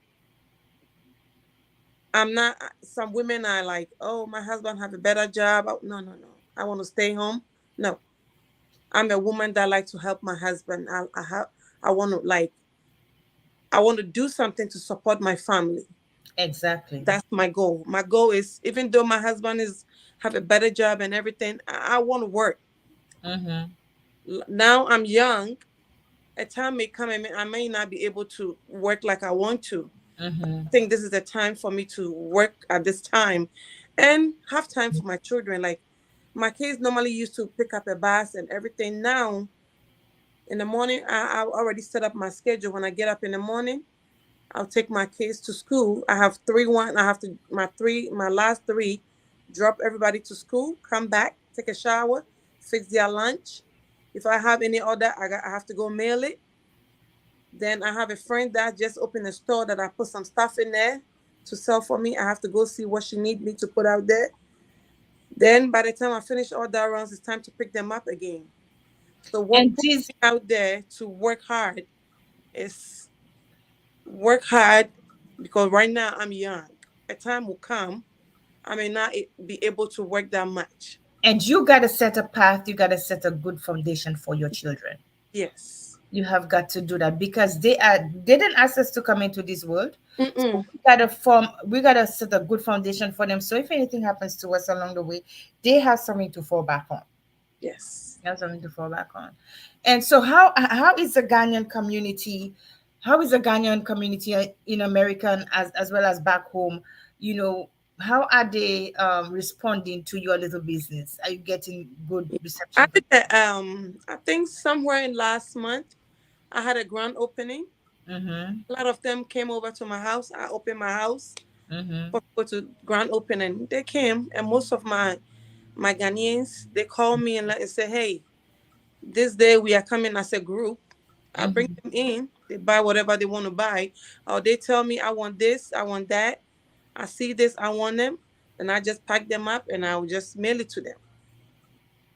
I'm not. Some women are like, "Oh, my husband have a better job." Oh, no, no, no. I want to stay home. No, I'm a woman that like to help my husband. I want to like. I want to do something to support my family. exactly. That's my goal. My goal is, even though my husband is have a better job and everything, I want to work. Mm-hmm, Now I'm young. A time may come and I may not be able to work like I want to. mm-hmm. I think this is the time for me to work at this time and have time for my children. Like my kids normally used to pick up a bus and everything. Now in the morning, I already set up my schedule. When I get up in the morning, I'll take my kids to school. I have three one. I have to my last three, drop everybody to school, come back, take a shower, fix their lunch. If I have any order, I have to go mail it. Then I have a friend that just opened a store that I put some stuff in there to sell for me. I have to go see what she need me to put out there. Then by the time I finish all that runs, it's time to pick them up again. So what And put this me out there to work hard is work hard because right now I'm young. A time will come I may not be able to work that much. And you got to set a path, you got to set a good foundation for your children. Yes. You have got to do that because they didn't ask us to come into this world. So Mm-mm. we got to set a good foundation for them, so if anything happens to us along the way, they have something to fall back on. Yes. They have something to fall back on. And so how is the Ghanaian community, in America, and as well as back home, you know how are they responding to your little business? Are you getting good I reception from did I think somewhere in last month I had a grand opening. them? Mm-hmm. A lot of them came over to my house. I opened my house Mm-hmm. for people to grand opening. They came and most of my Ghanaians they call me and say, "Hey, this day we are coming as a group." I bring Mm-hmm. them in. They buy whatever they want to buy, or they tell me, "I want this, I want that. I see this, I want them." And I just pack them up and I'll just mail it to them.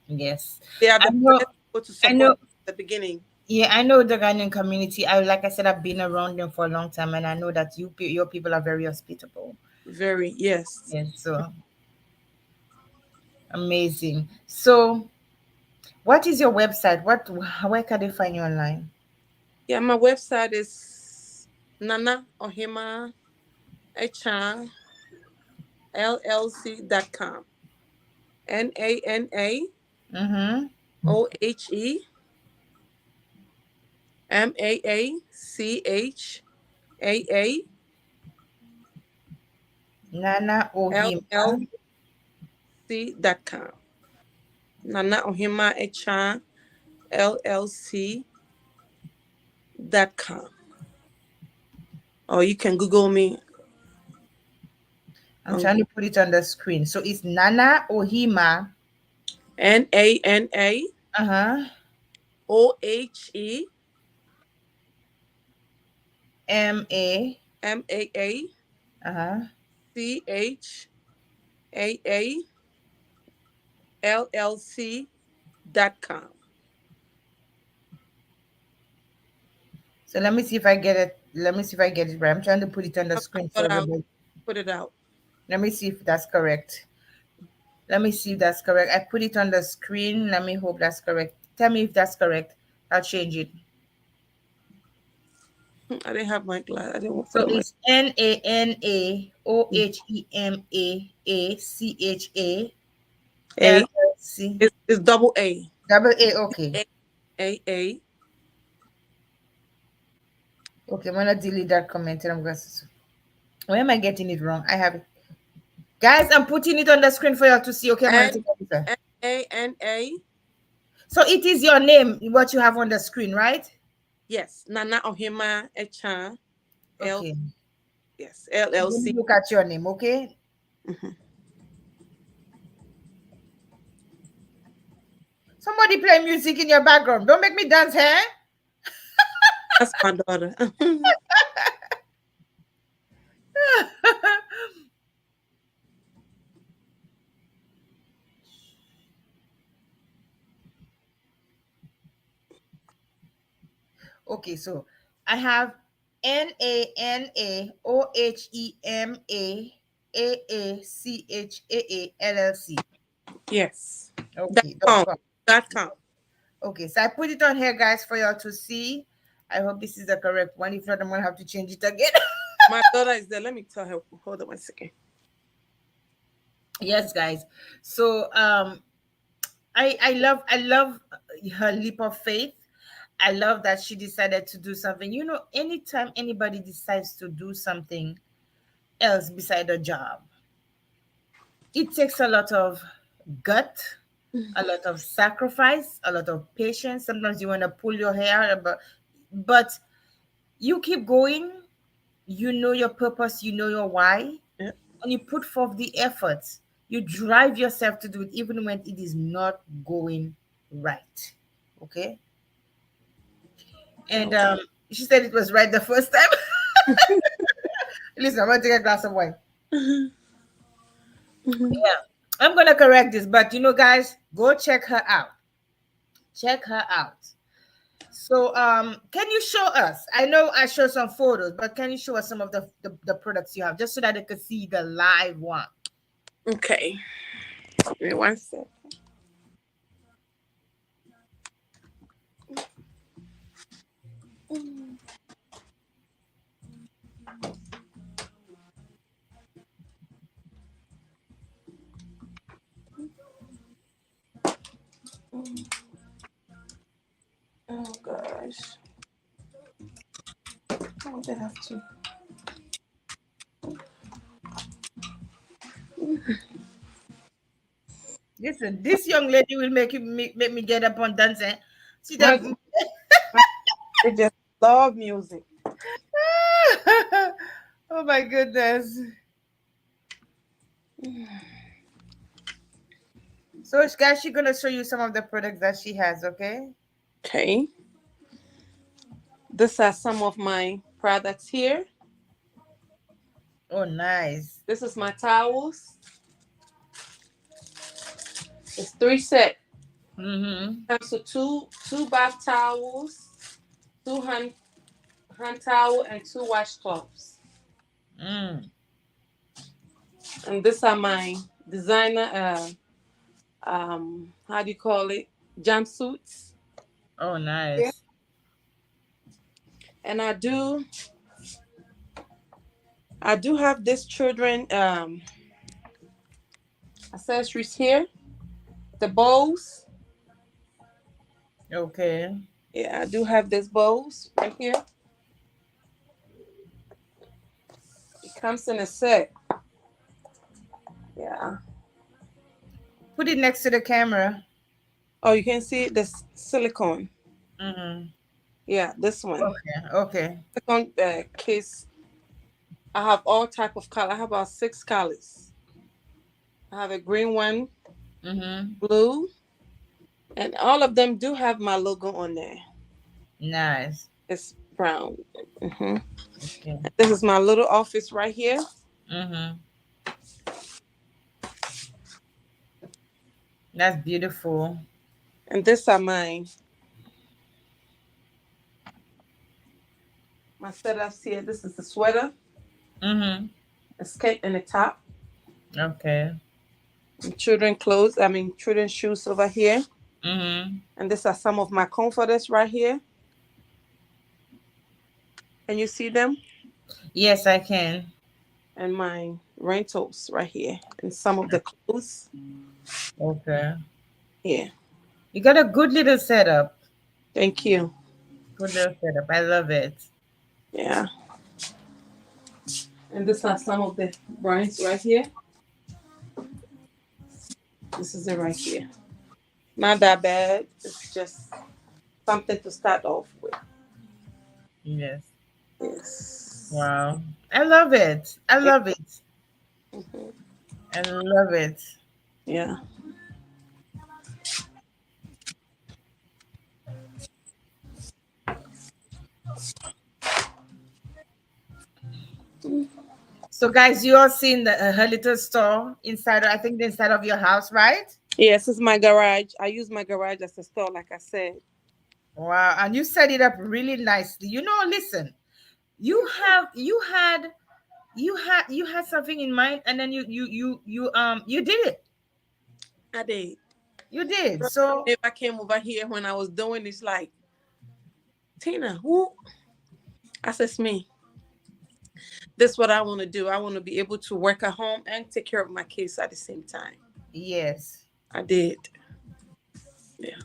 Yes, They are I the know. best people to I support know. at the beginning. Yeah, I know the Ghanaian community. Like I said, I've been around them for a long time, and I know that your people are very hospitable. Very, yes. Yes, so amazing. So, what is your website? Where can they find you online? Yeah, my website is Nana Ohemaa Achaa LLC.com. Mm-hmm. Nana Ohima. LLC.com. Nana Ohemaa Achaa LLC.com. Or you can Google me I'm on trying to put it on the screen. So it's Nana Ohima. NANA Uh-huh. OHE MA. MAA Uh-huh. CHAALLC.com. So let me see if I get it. Let me see if I get it right. I'm trying to put it on the I screen for thought I'll everybody. put it out. Let me see if that's correct. Let me see if that's correct. I put it on the screen. Let me hope that's correct. Tell me if that's correct. I'll change it. I didn't have my glass. I didn't put So on my it's A. NANAOHEMAALLC. It's double A. Double A, okay. A. Okay, I'm gonna delete that comment and I'm gonna. Why am I getting it wrong? I have it. Guys, I'm putting it on the screen for y'all to see. Okay, I'm gonna N take a picture. N A. So it is your name, what you have on the screen, right? Yes, Nanaa Ohemaa Achaa. L. Okay. Yes, Let me LLC. look at your name, okay? Mm-hmm. Somebody play music in your background. Don't make me dance, huh? That's my daughter. Okay, so I have NANAOHEMAAACHAA Yes. Dot Okay, com. .com. Dot com. Okay, so I put it on here, guys, for y'all to see. I hope this is the correct one. If not, I'm gonna have to change it again. My daughter is there. Let me tell her. Hold on 1 second. Yes, guys. So I love her leap of faith. I love that she decided to do something. You know, anytime anybody decides to do something else beside a job, it takes a lot of gut, a lot of sacrifice, a lot of patience. Sometimes you want to pull your hair, but you keep going. You know your purpose, you know your why, Yeah. and you put forth the efforts. You drive yourself to do it even when it is not going right. Okay. And she said it was right the first time. Listen, I'm gonna take a glass of wine. Mhm. Mhm. Yeah, I'm gonna correct this, but you know, guys, go check her out. Check her out. So, can you show us? I know I showed some photos, but can you show us some of the products you have, just so that they could see the live one? Okay. Give me 1 second. Oh gosh. Oh, they have to. Listen, this young lady will make me get up on dancing. See My, them. my they just love music. Oh my goodness. So, guys, she's gonna show you some of the products that she has. Okay. Okay. These are some of my products here. Oh, nice. This is my towels. It's 3 set. Mm-hmm. Comes with two bath towels, two hand towel, and two washcloths. Mm. And these are my designer how do you call it? Jumpsuits. Oh, Yeah. nice. And I do have this children accessories here. The bows. Okay. Yeah, I do have this bows right here. It comes in a set. Yeah. Put it next to the camera. Oh, you can see this silicone. Mm-hmm. Yeah, this one. Okay. Okay. Silicone case. I have all type of color. I have about 6 colors. I have a green one, Mm-hmm. blue, and all of them do have my logo on there. Nice. It's brown. hmm Okay. This is my little office right here, Mm-hmm. That's beautiful. and this are my setups here. This is the sweater, Mm-hmm. a skirt, and a top. Okay. Children clothes, I mean children shoes over here. Mm-hmm. And these are some of my comforters right here. Can you see them? Yes, I can. And my rentals right here. And some of the clothes. Okay. Yeah. You got a good little setup. Thank you. Good little setup. I love it. Yeah. And these are some of the brands right here. This is it right here. Not that bad. It's just something to start off with. Yes. Yes. Wow. I love it. I Yeah. love it. Mhm. I love it. Yeah. So, guys, you all seen her little store inside, I think, the inside of your house, right? Yes, it's my garage. I use my garage as a store, like I said. Wow. And you set it up really nicely. Listen, you had something in mind, and then you did it. I did. You did. Girl, So if I came over here when I was doing this, like, Tina, who? I said, it's me. This is what I want to do. I want to be able to work at home and take care of my kids at the same time. yes. I did. Yeah.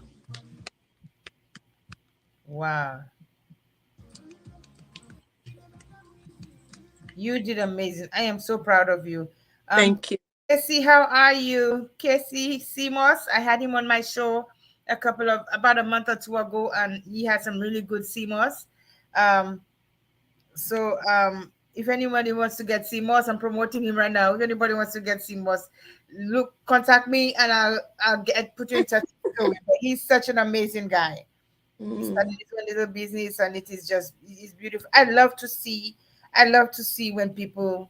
Wow. You did amazing. I am so proud of you. Thank you. Casey, how are you? Casey Simos. I had him on my show about a month or two ago, and he had some really good Simos. Um, if anybody wants to get Simos, I'm promoting him right now. If anybody wants to get Simos, look, contact me, and I'll put you in touch with him. He's such an amazing guy. He started Mm, his own little business, and it's beautiful. I love to see when people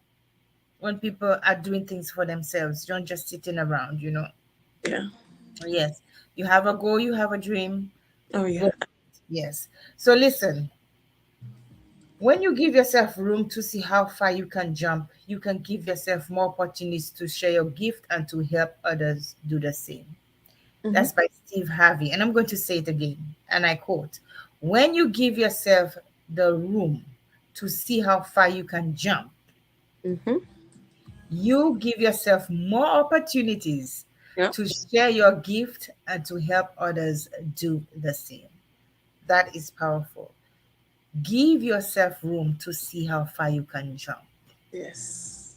are doing things for themselves, don't just sitting around. yeah. Yes, you have a goal, you have a dream. Oh, Go. yeah. Yes. So listen, when you give yourself room to see how far you can jump, you can give yourself more opportunities to share your gift and to help others do the same. Mm-hmm. That's by Steve Harvey. And I'm going to say it again. And I quote, when you give yourself the room to see how far you can jump, Mm-hmm. you give yourself more opportunities Yeah. to share your gift and to help others do the same. That is powerful. Give yourself room to see how far you can jump. Yes.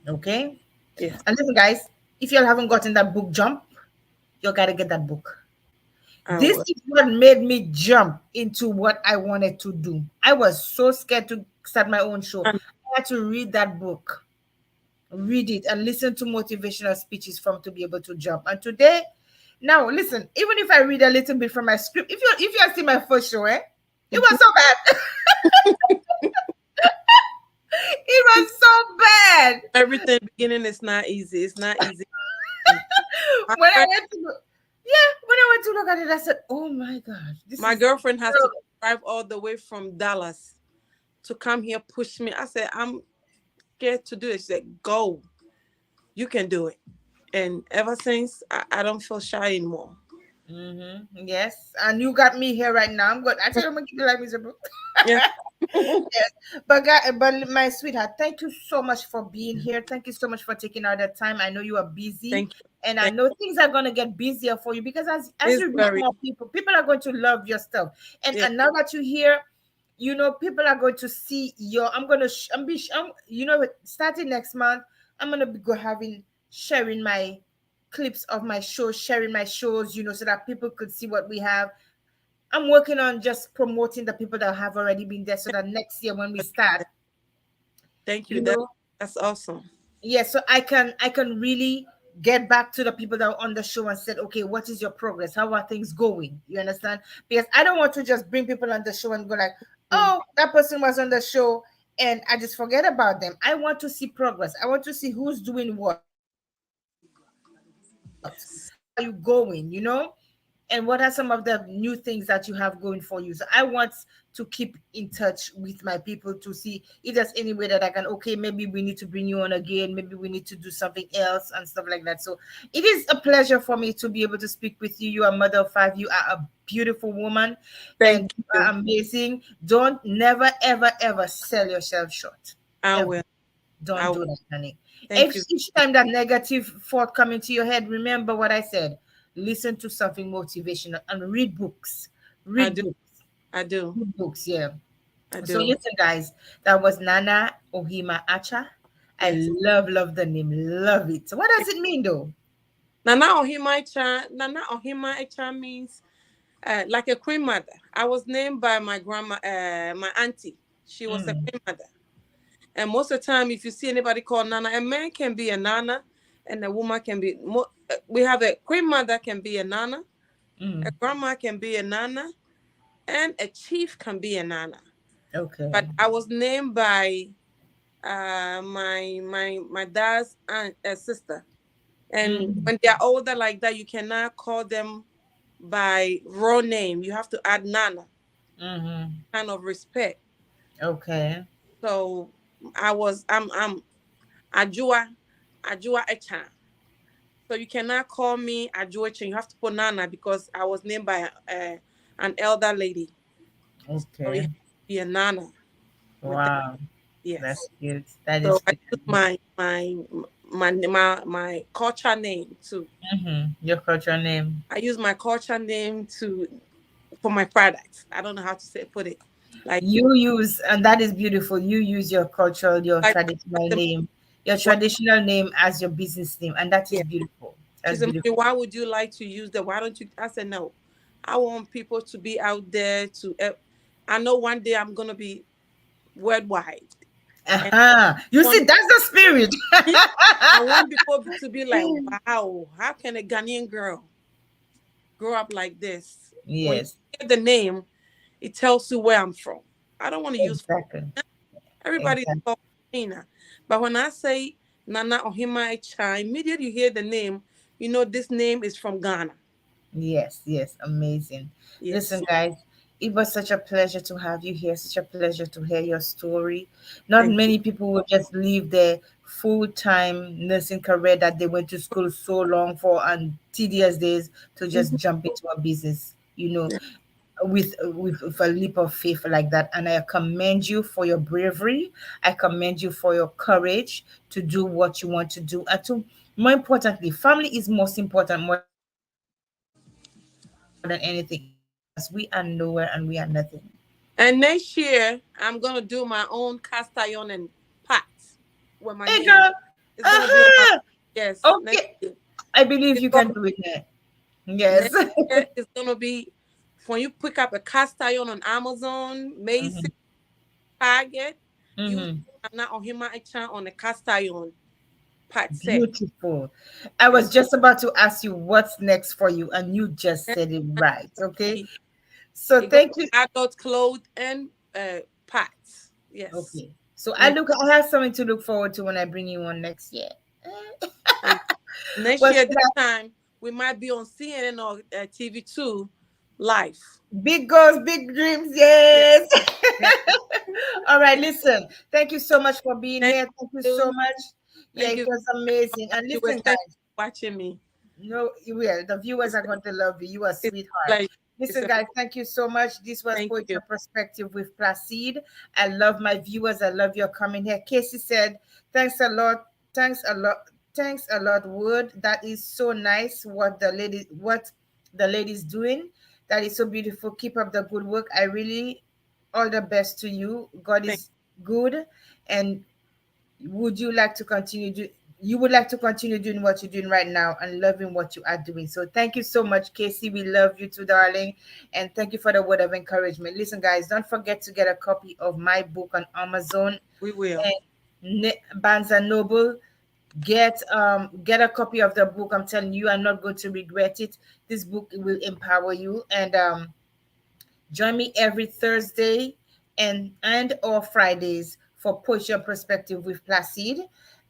Okay? Yes. And listen, guys, if you all haven't gotten that book, Jump, you got to get that book. I This will. is what made me jump into what I wanted to do. I was so scared to start my own show. And I had to read that book, read it, and listen to motivational speeches from to be able to jump. And today, now listen, even if I read a little bit from my script, if you have seen my first show, it was mhm. so bad. It was so bad. Everything beginning is not easy. It's not easy. My When I friend, went to look, yeah, when I went to look at it, I said, "Oh my God, this my is." girlfriend has to drive all the way from Dallas to come here push me. I said, I'm scared to do it. She said, go. You can do it. And ever since, I don't feel shy anymore. Yes, and you got me here right now. I'm good. I tell you, I'm gonna keep you like miserable. Yeah. Yes, but my sweetheart, thank you so much for being here. Thank you so much for taking out the time. I know you are busy, Thank you. and I Thank know things are gonna get busier for you because as It's you reach very, more people, people are going to love your stuff. And yeah. and now that you're here, people are going to see your. I'm gonna. Starting next month, I'm gonna be sharing my clips of my show, sharing my shows, so that people could see what we have. I'm working on just promoting the people that have already been there so that next year when we start, Thank you. you know, That's awesome. yeah, so I can really get back to the people that are on the show and said, okay, what is your progress? How are things going? You understand? Because I don't want to just bring people on the show and go like, Mm. oh, that person was on the show and I just forget about them. I want to see progress. I want to see who's doing what. How are you going? and what are some of the new things that you have going for you? So I want to keep in touch with my people to see if there's any way that I can, okay, maybe we need to bring you on again, maybe we need to do something else and stuff like that. So it is a pleasure for me to be able to speak with you. You are a mother of five, you are a beautiful woman, and Thank you you. are amazing. Don't never ever ever sell yourself short, I ever. will. I Don't will. do that, honey. Thank If you. each time that negative thought come into your head, remember what I said. Listen to something motivational and read books. I Read do. books. I do. Read books, yeah. I So do. listen, guys, that was Nana Ohemaa Achaa. I Yes. love the name. Love it. So what does it mean though? Nana Ohemaa Achaa means like a queen mother. I was named by my grandma, my auntie. She was a Mm, queen mother. And most of the time, if you see anybody called Nana, a man can be a Nana, and a woman can be. We have a queen mother can be a Nana, a mm, grandma can be a Nana, and a chief can be a Nana. But okay. I was named by my dad's aunt, sister. And Mm, when they are older like that, you cannot call them by raw name. You have to add Nana, mm-hmm. kind of respect. Okay. So I'm Ajua Ajua Echan. So you cannot call me Ajua Echan. You have to put Nana because I was named by an elder lady. So you Okay. have to be a Nana with that. Wow. Yes. That's good. That So is I good. use my culture name too. Mm-hmm. Your cultural name. I use my culture name to for my products. I don't know how to say put it. Like You use, and that is beautiful. You use your cultural, your like traditional name, your why, traditional name as your business name, and that is yeah. beautiful. She That's said, "Mommy, beautiful. why would you like to use that? Why don't you?" I said, "No, I want people to be out there. To I know one day I'm gonna be worldwide, and You I see, want that's the spirit. I want people to be like, wow, how can a Ghanaian girl grow up like this? When you Yes, hear the name, it tells you where I'm from. I don't want to use exactly, everybody is exactly. called Nina, but when I say Nana Ohima Echa, immediately you hear the name, you know this name is from Ghana. Yes, yes, amazing. Yes, Listen, guys, it was such a pleasure to have you here. Such a pleasure to hear your story. Not thank you. many people will just leave their full-time nursing career that they went to school so long for and tedious days to just Mhm. jump into a business. Yeah, With a leap of faith like that, and I commend you for your bravery. I commend you for your courage to do what you want to do, and to, more importantly, family is most important, more than anything else, because we are nowhere and we are nothing. and next year I'm gonna do my own cast iron and pots with my Hey name. girl. It's gonna be on my Uh-huh. yes next Okay, year. I believe you Before can do it now. next Yes. year it's gonna be when you pick up a cast iron on Amazon, Macy's, Hmm. Target, you Hmm. Nana Ohima Echa on a cast iron pot set. Beautiful. I And was just about to ask you what's next for you, and you just then said it right. Okay. it So goes thank you. adult clothes and pots. Yes. Okay. So Next I have something to look forward to when I bring you on next year. and next Well, year this time we might be on CNN or TV2 live. big goals, big dreams. Yeah. Yes. Yeah. All right. Listen. Thank you so much for being Thank here. Thank you so you. much. Yeah, Thank it you. was amazing. And You were listen, thank guys. you for watching me. No, you will. The viewers It's are going to love you. You are a it's a sweetheart. pleasure. It's Listen, a guys, thank you so much. This was thank Poetry you. and Perspective with Placide. I love my viewers. I love your coming here. Casey said, thanks a lot. Thanks a lot. Thanks a lot, Wood. That is so nice what the lady's doing. That is so beautiful. Keep up the good work. I really all the best to you. God Thank is good. And would you like to continue you would like to continue doing what you're doing right now and loving what you are doing. So thank you so much, Casey. We love you too, darling. And thank you for the word of encouragement. Listen, guys, don't forget to get a copy of my book on Amazon we will. and Barnes and Noble. Get a copy of the book. I'm telling you, are not going to regret it. This book will empower you. And join me every Thursday and or Fridays for Push Your Perspective with Placide,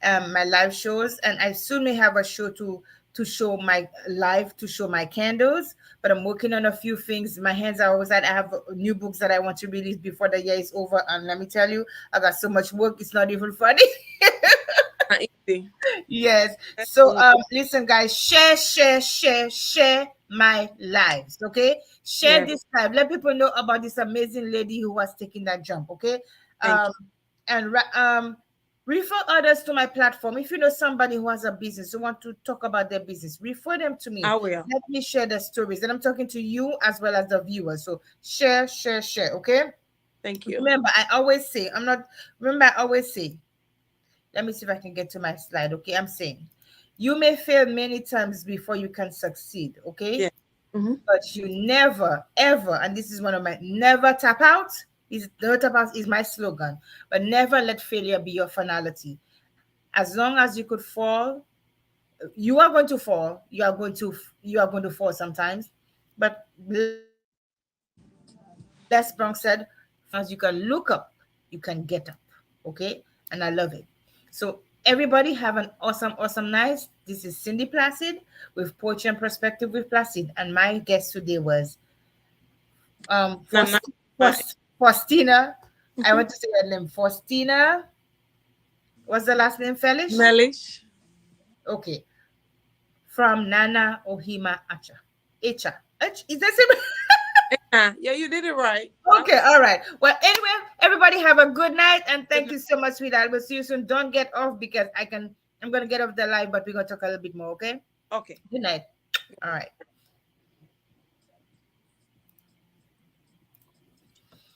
my live shows, and I soon may have a show to to show my life, to show my candles. But I'm working on a few things. My hands are always at. I have new books that I want to release before the year is over. And let me tell you, I got so much work. It's not even funny. Not easy. Yes. So Mm, listen guys, share my lives, okay? Share yes. this live. Let people know about this amazing lady who was taking that jump, okay? Thank Um and refer others to my platform. If you know somebody who has a business, who want to talk about their business, refer them to you. me. I will. Let me share the stories. And I'm talking to you as well as the viewers. So share, okay? Thank you. Remember, I always say, I'm not remember I always say, let me see if I can get to my slide. Okay, I'm saying you may fail many times before you can succeed. Okay, Yeah. Hmm. but you never, ever, and this is one of my never tap out. Is never tap out is my slogan. But never let failure be your finality. As long as you could fall, you are going to fall. You are going to fall sometimes. But Les Brown said, as long as you can look up, you can get up. Okay, and I love it. So everybody have an awesome night. This is Cindy Placid with Poetry and Perspective with Placid, and my guest today was Nanaa. Faustina. I want to say her name, Faustina. What's the last name, Felish? Mellish. Okay, from Nana Ohemaa Achaa. Is that same? Yeah, you did it right. That Okay, was all right. Well, anyway, everybody have a good night and good. thank you so much, sweetheart. We'll see you soon. Don't get off because I'm gonna get off the live, but we're gonna talk a little bit more, okay? Okay. Good night. All right.